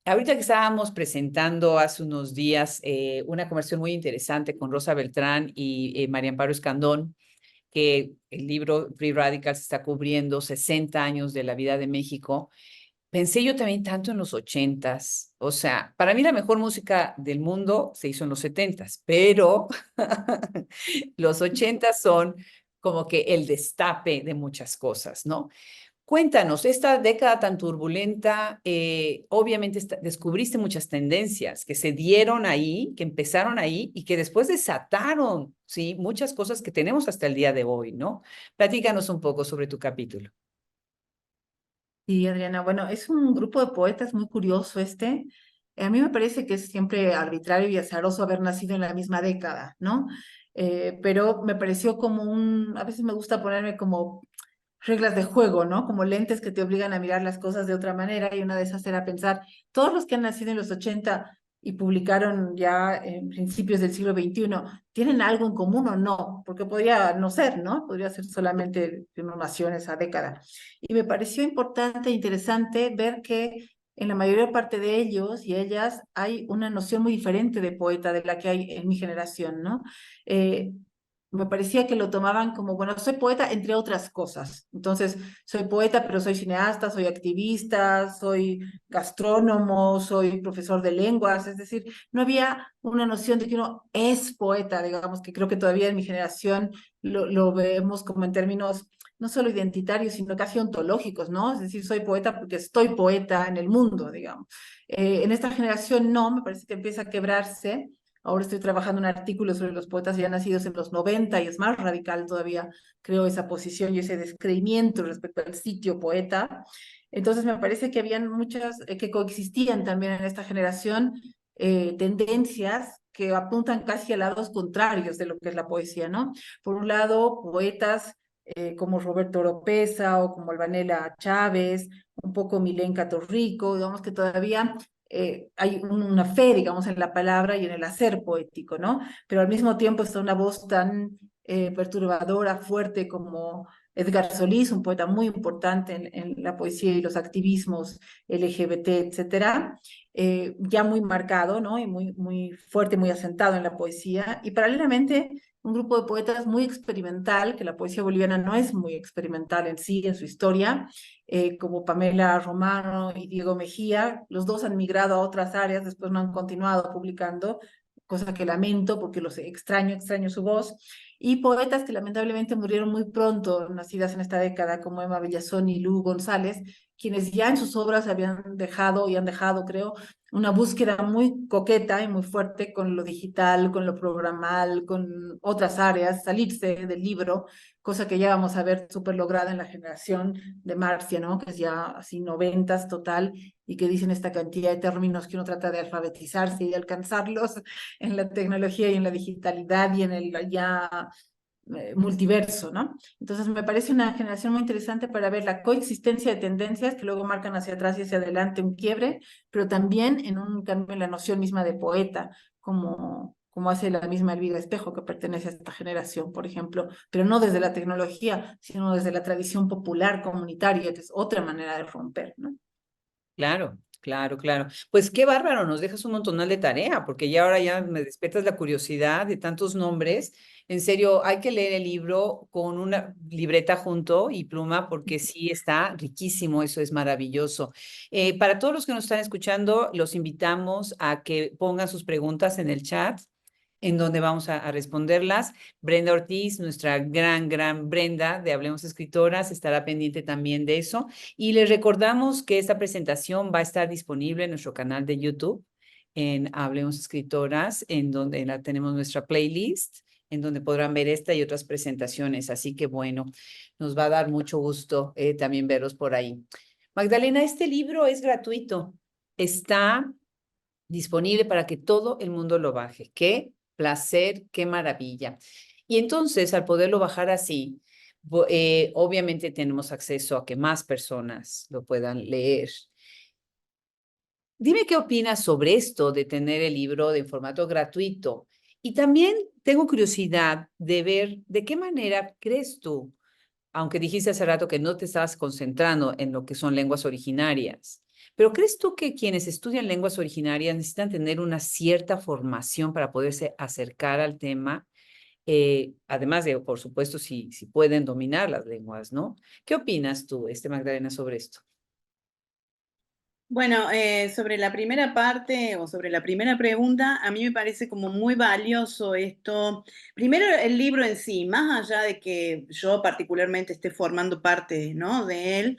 Ahorita que estábamos presentando hace unos días una conversación muy interesante con Rosa Beltrán y María Amparo Escandón, que el libro Free Radicals está cubriendo 60 años de la vida de México. Pensé yo también tanto en los 80s. O sea, para mí la mejor música del mundo se hizo en los 70s, pero los 80s son como que el destape de muchas cosas, ¿no? Cuéntanos, esta década tan turbulenta, obviamente descubriste muchas tendencias que se dieron ahí, que empezaron ahí y que después desataron, ¿sí? Muchas cosas que tenemos hasta el día de hoy, ¿no? Platícanos un poco sobre tu capítulo. Sí, Adriana, bueno, es un grupo de poetas muy curioso este. A mí me parece que es siempre arbitrario y azaroso haber nacido en la misma década, ¿no? Pero me pareció como a veces me gusta ponerme como reglas de juego, ¿no? Como lentes que te obligan a mirar las cosas de otra manera y una de esas era pensar, todos los que han nacido en los 80 y publicaron ya en principios del siglo XXI, ¿tienen algo en común o no? Porque podría no ser, ¿no? Podría ser solamente que uno nació en esa década. Y me pareció importante e interesante ver que en la mayor parte de ellos y ellas hay una noción muy diferente de poeta de la que hay en mi generación, ¿no? Me parecía que lo tomaban como, bueno, soy poeta entre otras cosas. Entonces, soy poeta, pero soy cineasta, soy activista, soy gastrónomo, soy profesor de lenguas. Es decir, no había una noción de que uno es poeta, digamos, que creo que todavía en mi generación lo vemos como en términos no solo identitarios, sino casi ontológicos, ¿no? Es decir, soy poeta porque estoy poeta en el mundo, digamos. En esta generación no, me parece que empieza a quebrarse. Ahora estoy trabajando un artículo sobre los poetas ya nacidos en los 90 y es más radical todavía, creo, esa posición y ese descreimiento respecto al sitio poeta. Entonces me parece que habían muchas que coexistían también en esta generación, tendencias que apuntan casi a lados contrarios de lo que es la poesía, ¿no? Por un lado, poetas como Roberto Oropeza o como Albanela Chávez, un poco Milenka Torrico, digamos que todavía hay una fe, digamos, en la palabra y en el hacer poético, ¿no? Pero al mismo tiempo está una voz tan perturbadora, fuerte como Edgar Solís, un poeta muy importante en la poesía y los activismos LGBT, etcétera, ya muy marcado, ¿no? Y muy fuerte, muy asentado en la poesía. Y paralelamente un grupo de poetas muy experimental, que la poesía boliviana no es muy experimental en sí, en su historia, como Pamela Romano y Diego Mejía. Los dos han migrado a otras áreas, después no han continuado publicando, cosa que lamento porque los extraño su voz. Y poetas que lamentablemente murieron muy pronto, nacidas en esta década, como Emma Villazón y Lu González, quienes ya en sus obras habían dejado y han dejado, creo, una búsqueda muy coqueta y muy fuerte con lo digital, con lo programal, con otras áreas, salirse del libro, cosa que ya vamos a ver súper lograda en la generación de Marcia, ¿no? Que es ya así 90s total, y que dicen esta cantidad de términos que uno trata de alfabetizarse y de alcanzarlos en la tecnología y en la digitalidad y en el ya multiverso, ¿no? Entonces me parece una generación muy interesante para ver la coexistencia de tendencias que luego marcan hacia atrás y hacia adelante un quiebre, pero también en un cambio en la noción misma de poeta, como hace la misma Elvira Espejo, que pertenece a esta generación, por ejemplo, pero no desde la tecnología, sino desde la tradición popular comunitaria, que es otra manera de romper, ¿no? Claro, claro, claro. Pues qué bárbaro, nos dejas un montonal de tarea, porque ya ahora ya me despiertas la curiosidad de tantos nombres. En serio, hay que leer el libro con una libreta junto y pluma, porque sí está riquísimo, eso es maravilloso. Para todos los que nos están escuchando, los invitamos a que pongan sus preguntas en el chat, en donde vamos a responderlas. Brenda Ortiz, nuestra gran Brenda de Hablemos Escritoras, estará pendiente también de eso. Y les recordamos que esta presentación va a estar disponible en nuestro canal de YouTube, en Hablemos Escritoras, en donde tenemos nuestra playlist, en donde podrán ver esta y otras presentaciones. Así que bueno, nos va a dar mucho gusto también verlos por ahí. Magdalena, este libro es gratuito. Está disponible para que todo el mundo lo baje. ¡Qué placer, qué maravilla! Y entonces, al poderlo bajar así, obviamente tenemos acceso a que más personas lo puedan leer. Dime qué opinas sobre esto de tener el libro de formato gratuito. Y también tengo curiosidad de ver de qué manera crees tú, aunque dijiste hace rato que no te estabas concentrando en lo que son lenguas originarias, pero ¿crees tú que quienes estudian lenguas originarias necesitan tener una cierta formación para poderse acercar al tema? Además de, por supuesto, si pueden dominar las lenguas, ¿no? ¿Qué opinas tú, Magdalena, sobre esto? Bueno, sobre la primera parte o sobre la primera pregunta, a mí me parece como muy valioso esto. Primero, el libro en sí, más allá de que yo particularmente esté formando parte, ¿no?, de él,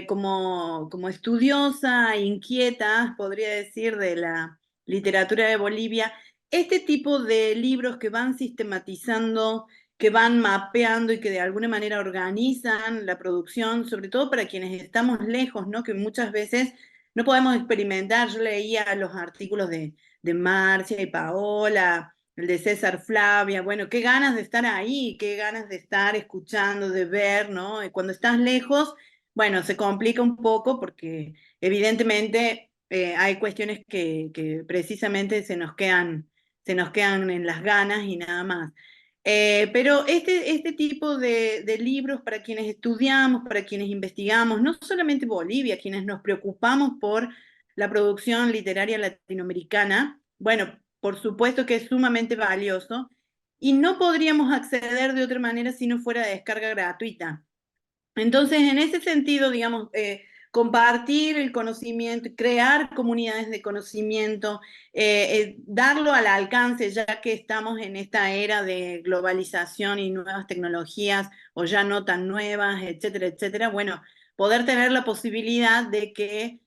como estudiosa, inquieta, podría decir, de la literatura de Bolivia, este tipo de libros que van sistematizando, que van mapeando y que de alguna manera organizan la producción, sobre todo para quienes estamos lejos, ¿no? Que muchas veces no podemos experimentar. Yo leía los artículos de Marcia y Paola, el de César Flavia, bueno, qué ganas de estar ahí, qué ganas de estar escuchando, de ver, ¿no? Y cuando estás lejos, bueno, se complica un poco porque evidentemente hay cuestiones que precisamente se nos quedan en las ganas y nada más. Pero este tipo de libros para quienes estudiamos, para quienes investigamos, no solamente Bolivia, quienes nos preocupamos por la producción literaria latinoamericana, bueno, por supuesto que es sumamente valioso y no podríamos acceder de otra manera si no fuera de descarga gratuita. Entonces, en ese sentido, digamos, compartir el conocimiento, crear comunidades de conocimiento, darlo al alcance, ya que estamos en esta era de globalización y nuevas tecnologías, o ya no tan nuevas, etcétera, etcétera. Bueno, poder tener la posibilidad de que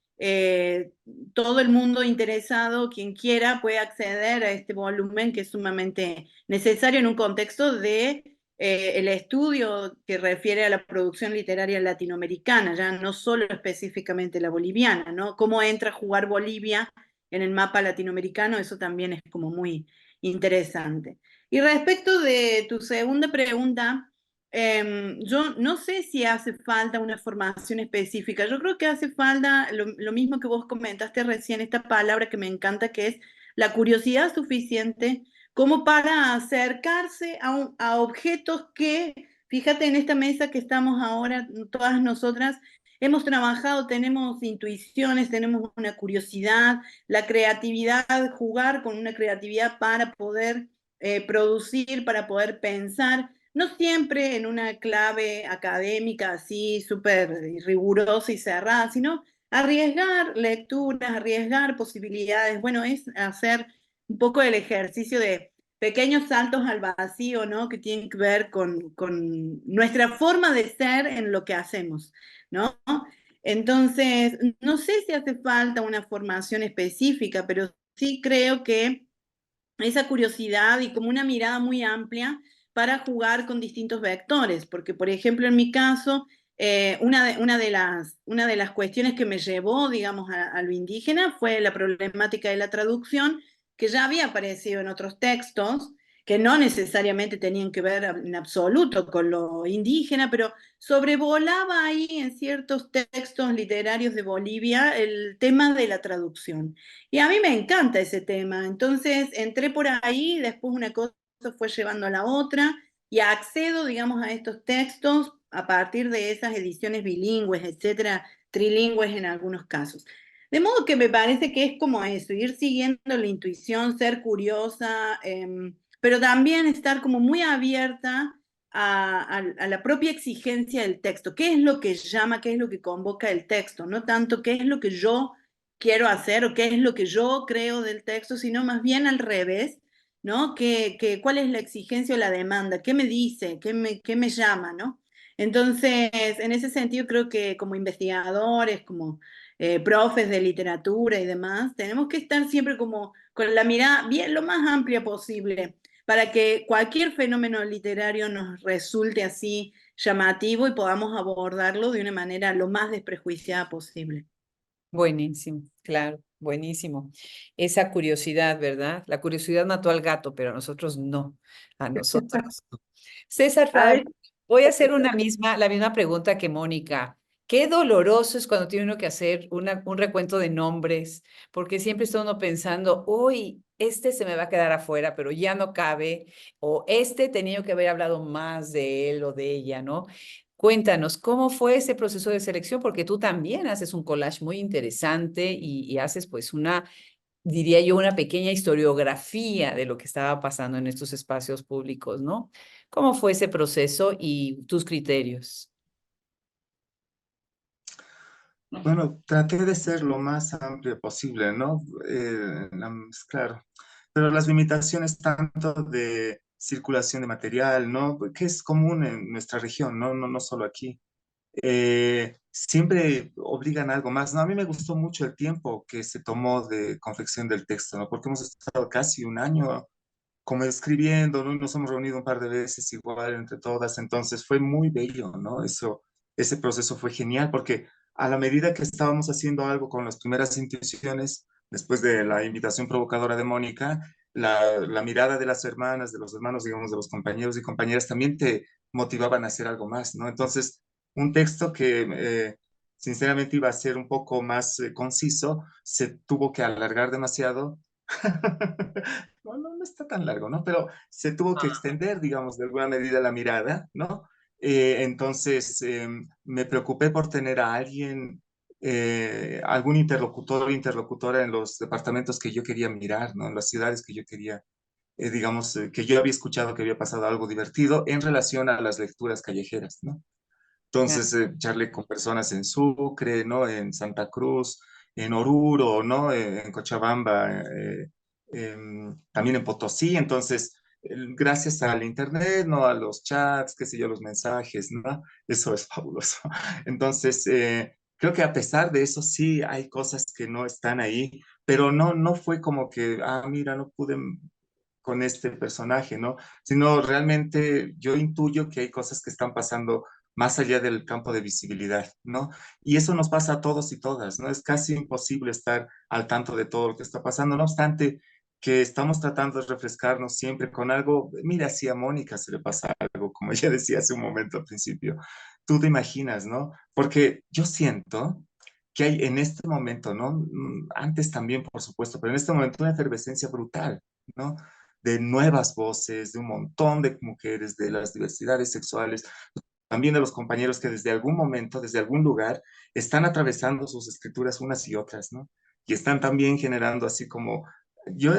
todo el mundo interesado, quien quiera, pueda acceder a este volumen que es sumamente necesario en un contexto de el estudio que refiere a la producción literaria latinoamericana, ya no solo específicamente la boliviana, ¿no? Cómo entra a jugar Bolivia en el mapa latinoamericano, eso también es como muy interesante. Y respecto de tu segunda pregunta, yo no sé si hace falta una formación específica. Yo creo que hace falta lo mismo que vos comentaste recién, esta palabra que me encanta, que es la curiosidad suficiente como para acercarse a objetos que, fíjate, en esta mesa que estamos ahora, todas nosotras, hemos trabajado, tenemos intuiciones, tenemos una curiosidad, la creatividad, jugar con una creatividad para poder producir, para poder pensar, no siempre en una clave académica así súper rigurosa y cerrada, sino arriesgar lecturas, arriesgar posibilidades. Bueno, es hacer un poco el ejercicio de pequeños saltos al vacío, ¿no? Que tienen que ver con nuestra forma de ser en lo que hacemos, ¿no? Entonces, no sé si hace falta una formación específica, pero sí creo que esa curiosidad y como una mirada muy amplia para jugar con distintos vectores, porque por ejemplo en mi caso, una de las cuestiones que me llevó, digamos, a lo indígena fue la problemática de la traducción, que ya había aparecido en otros textos, que no necesariamente tenían que ver en absoluto con lo indígena, pero sobrevolaba ahí en ciertos textos literarios de Bolivia el tema de la traducción. Y a mí me encanta ese tema, entonces entré por ahí, después una cosa fue llevando a la otra y accedo, digamos, a estos textos a partir de esas ediciones bilingües, etcétera, trilingües en algunos casos. De modo que me parece que es como eso, ir siguiendo la intuición, ser curiosa, pero también estar como muy abierta a la propia exigencia del texto. ¿Qué es lo que llama, qué es lo que convoca el texto? No tanto qué es lo que yo quiero hacer o qué es lo que yo creo del texto, sino más bien al revés, ¿no? ¿Cuál es la exigencia o la demanda? ¿Qué me dice? ¿Qué me llama? ¿No? Entonces, en ese sentido, creo que como investigadores, como profes de literatura y demás, tenemos que estar siempre como con la mirada bien lo más amplia posible para que cualquier fenómeno literario nos resulte así llamativo y podamos abordarlo de una manera lo más desprejuiciada posible. Buenísimo, claro, buenísimo. Esa curiosidad, ¿verdad? La curiosidad mató al gato, pero a nosotros no, a nosotros no. César A Fabio, ver, voy a hacer la misma pregunta que Mónica. Qué doloroso es cuando tiene uno que hacer un recuento de nombres, porque siempre está uno pensando, uy, este se me va a quedar afuera, pero ya no cabe, o este tenía que haber hablado más de él o de ella, ¿no? Cuéntanos, ¿cómo fue ese proceso de selección? Porque tú también haces un collage muy interesante y haces pues diría yo, una pequeña historiografía de lo que estaba pasando en estos espacios públicos, ¿no? ¿Cómo fue ese proceso y tus criterios? Bueno, traté de ser lo más amplio posible, ¿no? Claro, pero las limitaciones tanto de circulación de material, ¿no? Que es común en nuestra región, ¿no? No solo aquí. Siempre obligan a algo más, ¿no? A mí me gustó mucho el tiempo que se tomó de confección del texto, ¿no? Porque hemos estado casi un año como escribiendo, ¿no? Nos hemos reunido un par de veces igual entre todas, entonces fue muy bello, ¿no? Ese proceso fue genial porque a la medida que estábamos haciendo algo con las primeras intuiciones, después de la invitación provocadora de Mónica, la mirada de las hermanas, de los hermanos, digamos, de los compañeros y compañeras también te motivaban a hacer algo más, ¿no? Entonces, un texto que sinceramente iba a ser un poco más conciso, se tuvo que alargar demasiado. No está tan largo, ¿no? Pero se tuvo que extender, digamos, de alguna medida la mirada, ¿no? Entonces, me preocupé por tener a alguien, algún interlocutor o interlocutora en los departamentos que yo quería mirar, ¿no? En las ciudades que yo quería, digamos, que yo había escuchado que había pasado algo divertido en relación a las lecturas callejeras, ¿no? Claro. Entonces, charlé con personas en Sucre, ¿no? En Santa Cruz, en Oruro, ¿no? En Cochabamba, también en Potosí. Entonces, gracias al internet, ¿no? A los chats, qué sé yo, los mensajes, ¿no? Eso es fabuloso. Entonces, creo que a pesar de eso, sí hay cosas que no están ahí, pero no fue como que, mira, no pude con este personaje, ¿no? Sino realmente yo intuyo que hay cosas que están pasando más allá del campo de visibilidad, ¿no? Y eso nos pasa a todos y todas, ¿no? Es casi imposible estar al tanto de todo lo que está pasando, no obstante que estamos tratando de refrescarnos siempre con algo, mira, si a Mónica se le pasa algo, como ella decía hace un momento al principio, tú te imaginas, ¿no? Porque yo siento que hay en este momento, ¿no? Antes también, por supuesto, pero en este momento una efervescencia brutal, ¿no? De nuevas voces, de un montón de mujeres, de las diversidades sexuales, también de los compañeros que desde algún momento, desde algún lugar, están atravesando sus escrituras unas y otras, ¿no? Y están también generando así como, yo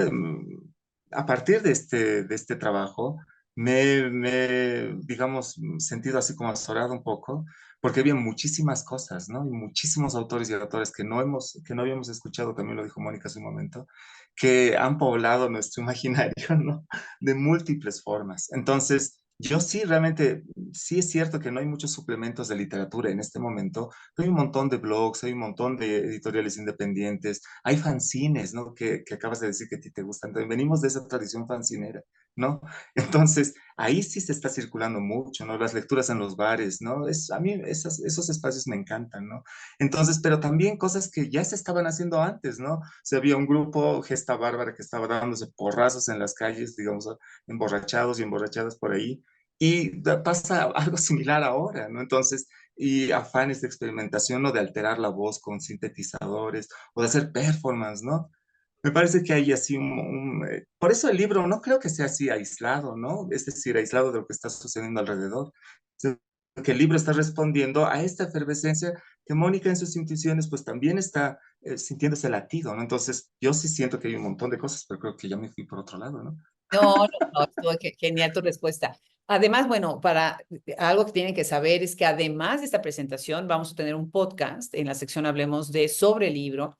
a partir de este trabajo, digamos, sentido así como azorado un poco, porque había muchísimas cosas, ¿no? Y muchísimos autores y autores que no habíamos escuchado, también lo dijo Mónica hace un momento, que han poblado nuestro imaginario, ¿no? De múltiples formas. Entonces, Yo sí, realmente, sí es cierto que no hay muchos suplementos de literatura en este momento, pero hay un montón de blogs, hay un montón de editoriales independientes, hay fanzines, ¿no? Que acabas de decir que a ti te gustan. Entonces, venimos de esa tradición fanzinera, ¿no? Entonces, ahí sí se está circulando mucho, ¿no? Las lecturas en los bares, ¿no? A mí esos espacios me encantan, ¿no? Entonces, pero también cosas que ya se estaban haciendo antes, ¿no? O sea, había un grupo, Gesta Bárbara, que estaba dándose porrazos en las calles, digamos, emborrachados y emborrachadas por ahí. Y pasa algo similar ahora, ¿no? Entonces, y afanes de experimentación o de alterar la voz con sintetizadores o de hacer performance, ¿no? Me parece que hay así por eso el libro no creo que sea así aislado, ¿no? Es decir, aislado de lo que está sucediendo alrededor. Sino que el libro está respondiendo a esta efervescencia que Mónica en sus intuiciones pues también está sintiendo ese latido, ¿no? Entonces, yo sí siento que hay un montón de cosas, pero creo que ya me fui por otro lado, ¿no? No, estuvo genial tu respuesta. Además, bueno, para algo que tienen que saber es que además de esta presentación, vamos a tener un podcast en la sección Hablemos de sobre el libro,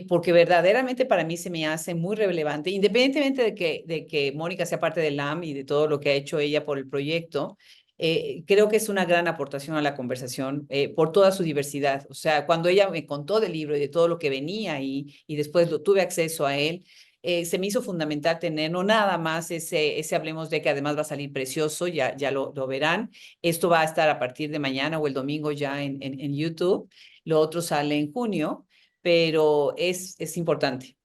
porque verdaderamente para mí se me hace muy relevante, independientemente de que Mónica sea parte del LAM y de todo lo que ha hecho ella por el proyecto. Creo que es una gran aportación a la conversación por toda su diversidad. O sea, cuando ella me contó del libro y de todo lo que venía y después tuve acceso a él, se me hizo fundamental tener no nada más ese Hablemos de, que además va a salir precioso, ya lo verán. Esto va a estar a partir de mañana o el domingo ya en YouTube. Lo otro sale en junio, pero es importante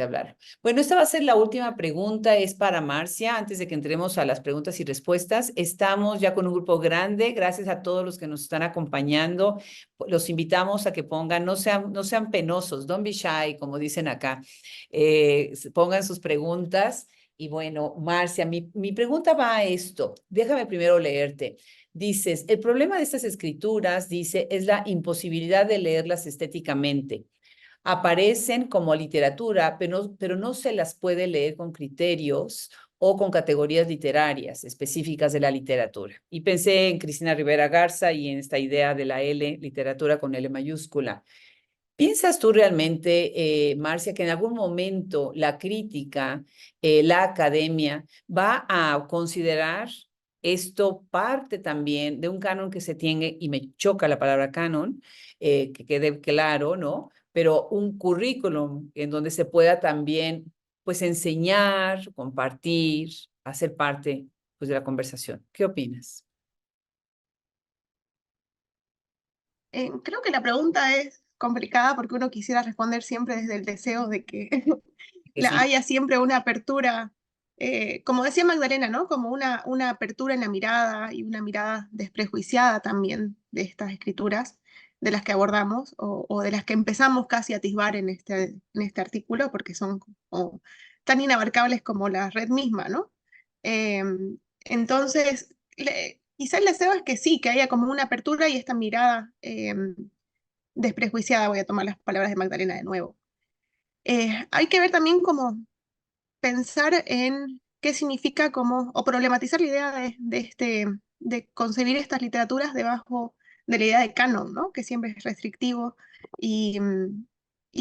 hablar. Bueno, esta va a ser la última pregunta, es para Marcia. Antes de que entremos a las preguntas y respuestas, estamos ya con un grupo grande. Gracias a todos los que nos están acompañando. Los invitamos a que pongan, no sean penosos, don't be shy, como dicen acá. Pongan sus preguntas. Y bueno, Marcia, mi pregunta va a esto. Déjame primero leerte. Dices, el problema de estas escrituras, dice, es la imposibilidad de leerlas estéticamente. Aparecen como literatura, pero no se las puede leer con criterios o con categorías literarias específicas de la literatura. Y pensé en Cristina Rivera Garza y en esta idea de la L, literatura con L mayúscula. ¿Piensas tú realmente, Marcia, que en algún momento la crítica, la academia, va a considerar esto parte también de un canon que se tiene, y me choca la palabra canon, que quede claro, ¿no? Pero un currículum en donde se pueda también, pues, enseñar, compartir, hacer parte, pues, de la conversación? ¿Qué opinas? Creo que la pregunta es complicada porque uno quisiera responder siempre desde el deseo de que Que sí, haya siempre una apertura, como decía Magdalena, ¿no? Como una apertura en la mirada y una mirada desprejuiciada también de estas escrituras, de las que abordamos o de las que empezamos casi a atisbar en este artículo, porque son como tan inabarcables como la red misma, ¿no? Entonces, quizá el deseo es que sí, que haya como una apertura y esta mirada desprejuiciada, voy a tomar las palabras de Magdalena de nuevo. Hay que ver también cómo pensar en qué significa como, o problematizar la idea de concebir estas literaturas debajo de la idea de canon, ¿no? Que siempre es restrictivo y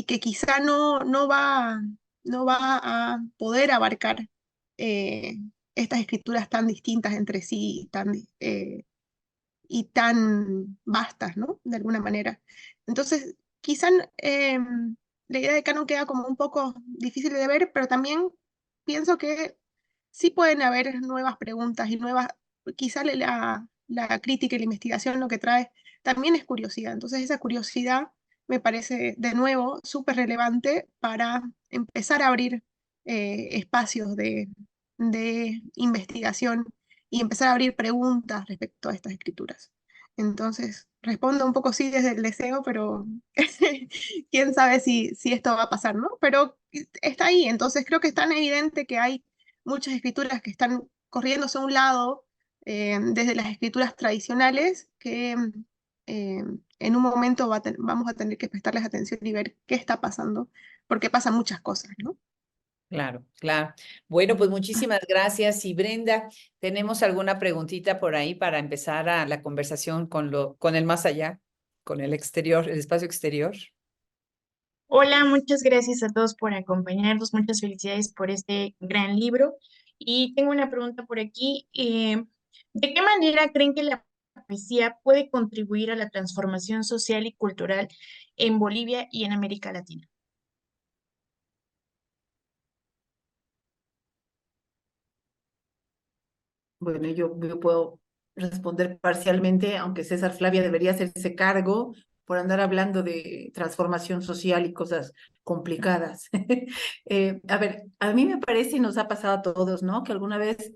que quizá no va a poder abarcar eh, estas escrituras tan distintas entre sí, y tan vastas, ¿no? De alguna manera. Entonces, quizá la idea de canon queda como un poco difícil de ver, pero también pienso que sí pueden haber nuevas preguntas y quizá la crítica y la investigación lo que trae también es curiosidad. Entonces, esa curiosidad me parece de nuevo súper relevante para empezar a abrir espacios de investigación y empezar a abrir preguntas respecto a estas escrituras. Entonces, respondo un poco sí desde el deseo, pero quién sabe si esto va a pasar, ¿no? Pero está ahí, entonces creo que es tan evidente que hay muchas escrituras que están corriéndose a un lado desde las escrituras tradicionales que en un momento vamos a tener que prestarles atención y ver qué está pasando, porque pasan muchas cosas, ¿no? claro, claro. Bueno, pues muchísimas gracias. Y Brenda, ¿tenemos alguna preguntita por ahí para empezar a la conversación con el más allá, con el exterior, el espacio exterior? Hola, muchas gracias a todos por acompañarnos, muchas felicidades por este gran libro Y tengo una pregunta por aquí. ¿De qué manera creen que la poesía puede contribuir a la transformación social y cultural en Bolivia y en América Latina? Bueno, yo puedo responder parcialmente, aunque César Flavia debería hacerse cargo por andar hablando de transformación social y cosas complicadas. A ver, a mí me parece y nos ha pasado a todos, ¿no? Que alguna vez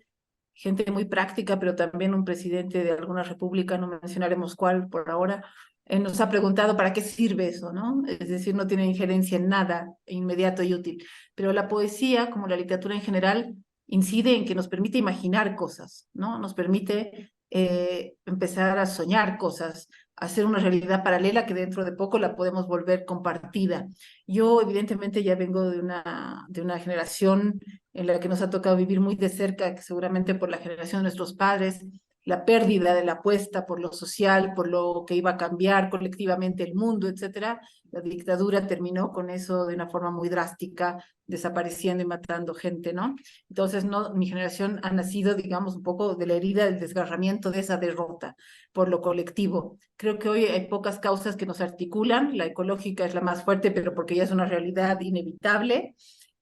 gente muy práctica, pero también un presidente de alguna república, no mencionaremos cuál por ahora, nos ha preguntado para qué sirve eso, ¿no? Es decir, no tiene injerencia en nada inmediato y útil. Pero la poesía, como la literatura en general, incide en que nos permite imaginar cosas, ¿no? Nos permite empezar a soñar cosas, hacer una realidad paralela que dentro de poco la podemos volver compartida. Yo evidentemente ya vengo de una generación en la que nos ha tocado vivir muy de cerca, que seguramente por la generación de nuestros padres, la pérdida de la apuesta por lo social, por lo que iba a cambiar colectivamente el mundo, etcétera. La dictadura terminó con eso de una forma muy drástica, desapareciendo y matando gente, ¿no? Entonces, no, mi generación ha nacido, digamos, un poco de la herida del desgarramiento de esa derrota por lo colectivo. Creo que hoy hay pocas causas que nos articulan, la ecológica es la más fuerte, pero porque ya es una realidad inevitable,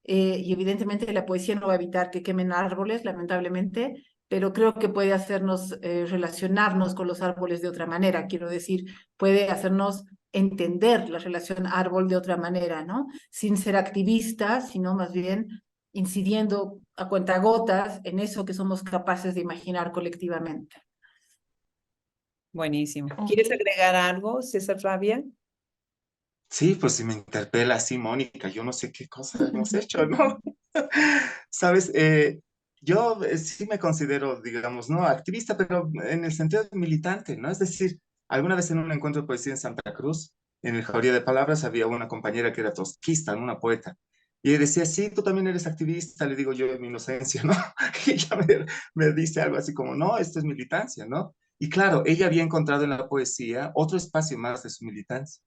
y evidentemente la poesía no va a evitar que quemen árboles, lamentablemente, pero creo que puede hacernos relacionarnos con los árboles de otra manera. Quiero decir, puede hacernos entender la relación árbol de otra manera, ¿no? Sin ser activistas, sino más bien incidiendo a cuentagotas en eso que somos capaces de imaginar colectivamente. Buenísimo. Ok. ¿Quieres agregar algo, César Flavia? Sí, pues si me interpela así, Mónica, yo no sé qué cosas hemos hecho, ¿no? Sabes, yo sí me considero, digamos, no activista, pero en el sentido de militante, ¿no? Es decir, alguna vez en un encuentro de poesía en Santa Cruz, en el Jauría de Palabras, había una compañera que era trotskista, ¿no? Una poeta. Y ella decía, sí, tú también eres activista, le digo yo en mi inocencia, ¿no? Y ella me dice algo así como, no, esto es militancia, ¿no? Y claro, ella había encontrado en la poesía otro espacio más de su militancia.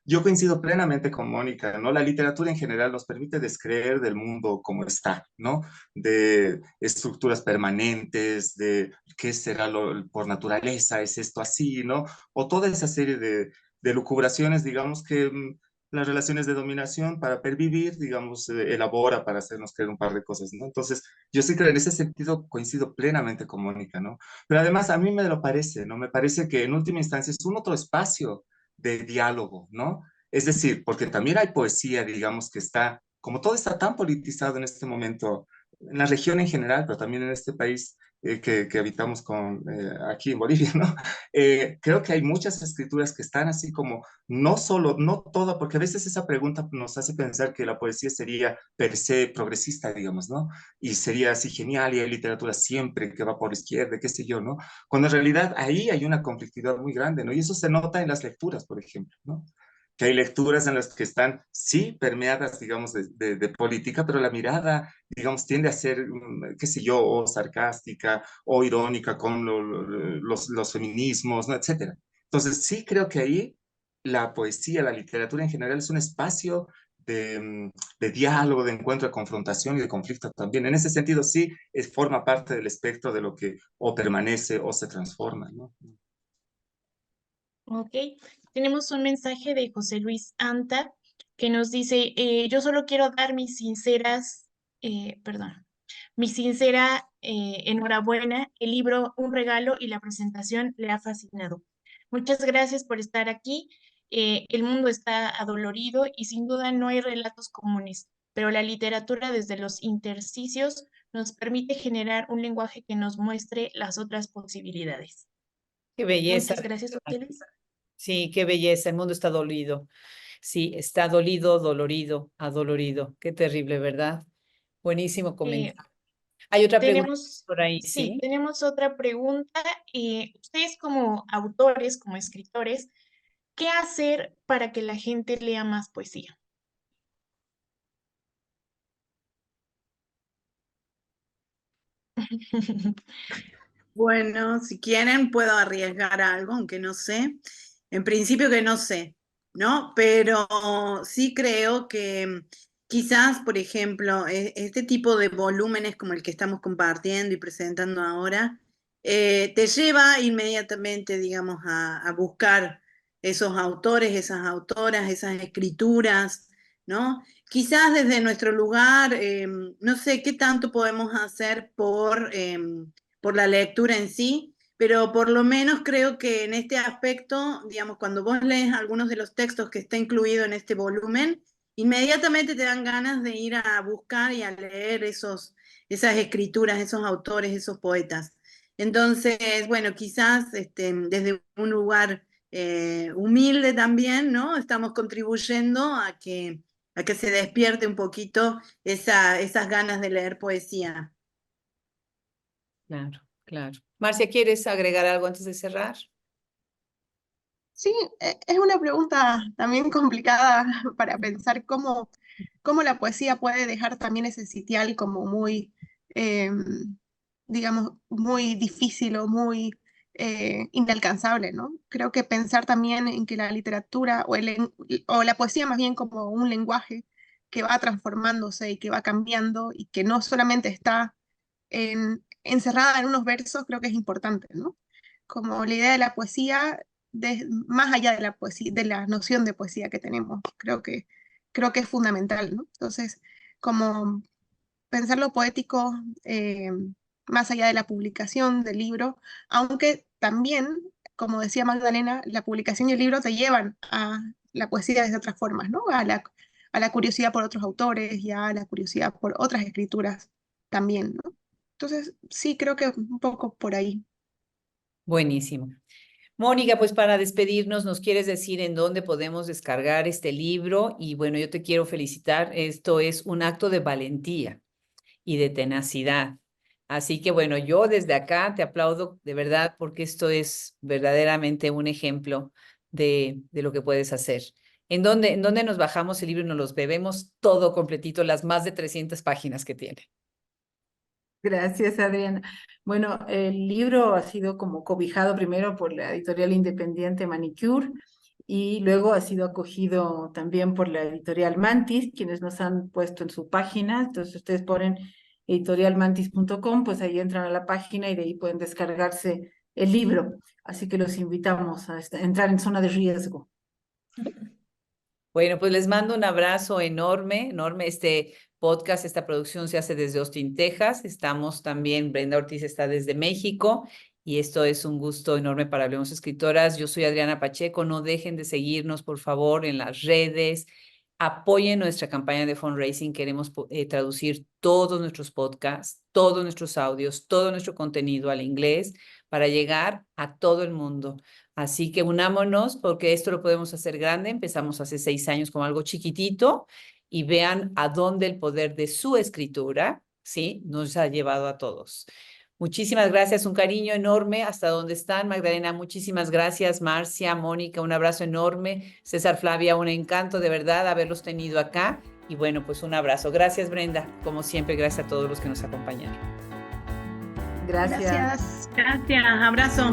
Yo coincido plenamente con Mónica, ¿no? La literatura en general nos permite descreer del mundo como está, ¿no? De estructuras permanentes, de qué será lo por naturaleza, es esto así, ¿no? O toda esa serie de lucubraciones, digamos, que las relaciones de dominación para pervivir, digamos, elabora para hacernos creer un par de cosas, ¿no? Entonces, yo sí que en ese sentido coincido plenamente con Mónica, ¿no? Pero además a mí me lo parece, ¿no? Me parece que en última instancia es un otro espacio de diálogo, ¿no? Es decir, porque también hay poesía, digamos, que está, como todo está tan politizado en este momento, en la región en general, pero también en este país que habitamos aquí en Bolivia, ¿no? Creo que hay muchas escrituras que están así como, no solo, no toda, porque a veces esa pregunta nos hace pensar que la poesía sería per se progresista, digamos, ¿no? Y sería así genial y hay literatura siempre que va por la izquierda, qué sé yo, ¿no? Cuando en realidad ahí hay una conflictividad muy grande, ¿no? Y eso se nota en las lecturas, por ejemplo, ¿no? Que hay lecturas en las que están, sí, permeadas, digamos, de política, pero la mirada, digamos, tiende a ser, qué sé yo, o sarcástica o irónica con los feminismos, ¿no? Etcétera. Entonces, sí creo que ahí la poesía, la literatura en general es un espacio de diálogo, de encuentro, de confrontación y de conflicto también. En ese sentido, sí, forma parte del espectro de lo que o permanece o se transforma, ¿no? Ok, tenemos un mensaje de José Luis Anta que nos dice, yo solo quiero dar mi sincera enhorabuena, el libro Un regalo y la presentación le ha fascinado. Muchas gracias por estar aquí. El mundo está adolorido y sin duda no hay relatos comunes, pero la literatura desde los intersticios nos permite generar un lenguaje que nos muestre las otras posibilidades. Qué belleza. Muchas gracias, José Luis. Sí, qué belleza. El mundo está dolido. Sí, está dolido, dolorido, adolorido. Qué terrible, ¿verdad? Buenísimo Eh, comentario. Hay otra pregunta Tenemos, por ahí, sí, ¿sí? tenemos otra pregunta. Ustedes como autores, como escritores, ¿qué hacer para que la gente lea más poesía? Bueno, si quieren puedo arriesgar algo, aunque no sé. En principio que no sé, ¿no? Pero sí creo que quizás, por ejemplo, este tipo de volúmenes como el que estamos compartiendo y presentando ahora, te lleva inmediatamente, digamos, a buscar esos autores, esas autoras, esas escrituras, ¿no? Quizás desde nuestro lugar, no sé qué tanto podemos hacer por la lectura en sí, pero por lo menos creo que en este aspecto, digamos, cuando vos lees algunos de los textos que está incluido en este volumen, inmediatamente te dan ganas de ir a buscar y a leer esas escrituras, esos autores, esos poetas. Entonces, bueno, quizás desde un lugar humilde también, ¿no? Estamos contribuyendo a que se despierte un poquito esas ganas de leer poesía. Claro, claro. Marcia, ¿quieres agregar algo antes de cerrar? Sí, es una pregunta también complicada para pensar cómo la poesía puede dejar también ese sitial como muy, digamos, muy difícil o muy inalcanzable, ¿no? Creo que pensar también en que la literatura o la poesía más bien como un lenguaje que va transformándose y que va cambiando y que no solamente está encerrada en unos versos, creo que es importante, ¿no? Como la idea de la poesía más allá de la poesía, de la noción de poesía que tenemos. Creo que es fundamental, ¿no? Entonces, como pensar lo poético más allá de la publicación del libro, aunque también, como decía Magdalena, la publicación y el libro te llevan a la poesía desde otras formas, ¿no? A la curiosidad por otros autores y a la curiosidad por otras escrituras también, ¿no? Entonces, sí, creo que un poco por ahí. Buenísimo. Mónica, pues para despedirnos, ¿nos quieres decir en dónde podemos descargar este libro? Y bueno, yo te quiero felicitar. Esto es un acto de valentía y de tenacidad. Así que bueno, yo desde acá te aplaudo de verdad porque esto es verdaderamente un ejemplo de lo que puedes hacer. En dónde nos bajamos el libro y nos los bebemos todo completito, las más de 300 páginas que tiene? Gracias, Adriana. Bueno, el libro ha sido como cobijado primero por la editorial independiente Manicure y luego ha sido acogido también por la editorial Mantis, quienes nos han puesto en su página. Entonces ustedes ponen editorialmantis.com, pues ahí entran a la página y de ahí pueden descargarse el libro. Así que los invitamos a entrar en zona de riesgo. Bueno, pues les mando un abrazo enorme, enorme. Este podcast, esta producción se hace desde Austin, Texas. Estamos también, Brenda Ortiz está desde México y esto es un gusto enorme para Hablemos Escritoras. Yo soy Adriana Pacheco. No dejen de seguirnos, por favor, en las redes. Apoyen nuestra campaña de fundraising. Queremos traducir todos nuestros podcasts, todos nuestros audios, todo nuestro contenido al inglés para llegar a todo el mundo. Así que unámonos porque esto lo podemos hacer grande. Empezamos hace 6 años con algo chiquitito y vean a dónde el poder de su escritura, ¿sí?, nos ha llevado a todos. Muchísimas gracias, un cariño enorme hasta donde están. Magdalena, muchísimas gracias. Marcia, Mónica, un abrazo enorme. César, Flavia, un encanto de verdad haberlos tenido acá. Y bueno, pues un abrazo. Gracias, Brenda. Como siempre, gracias a todos los que nos acompañaron. Gracias. Gracias, abrazo.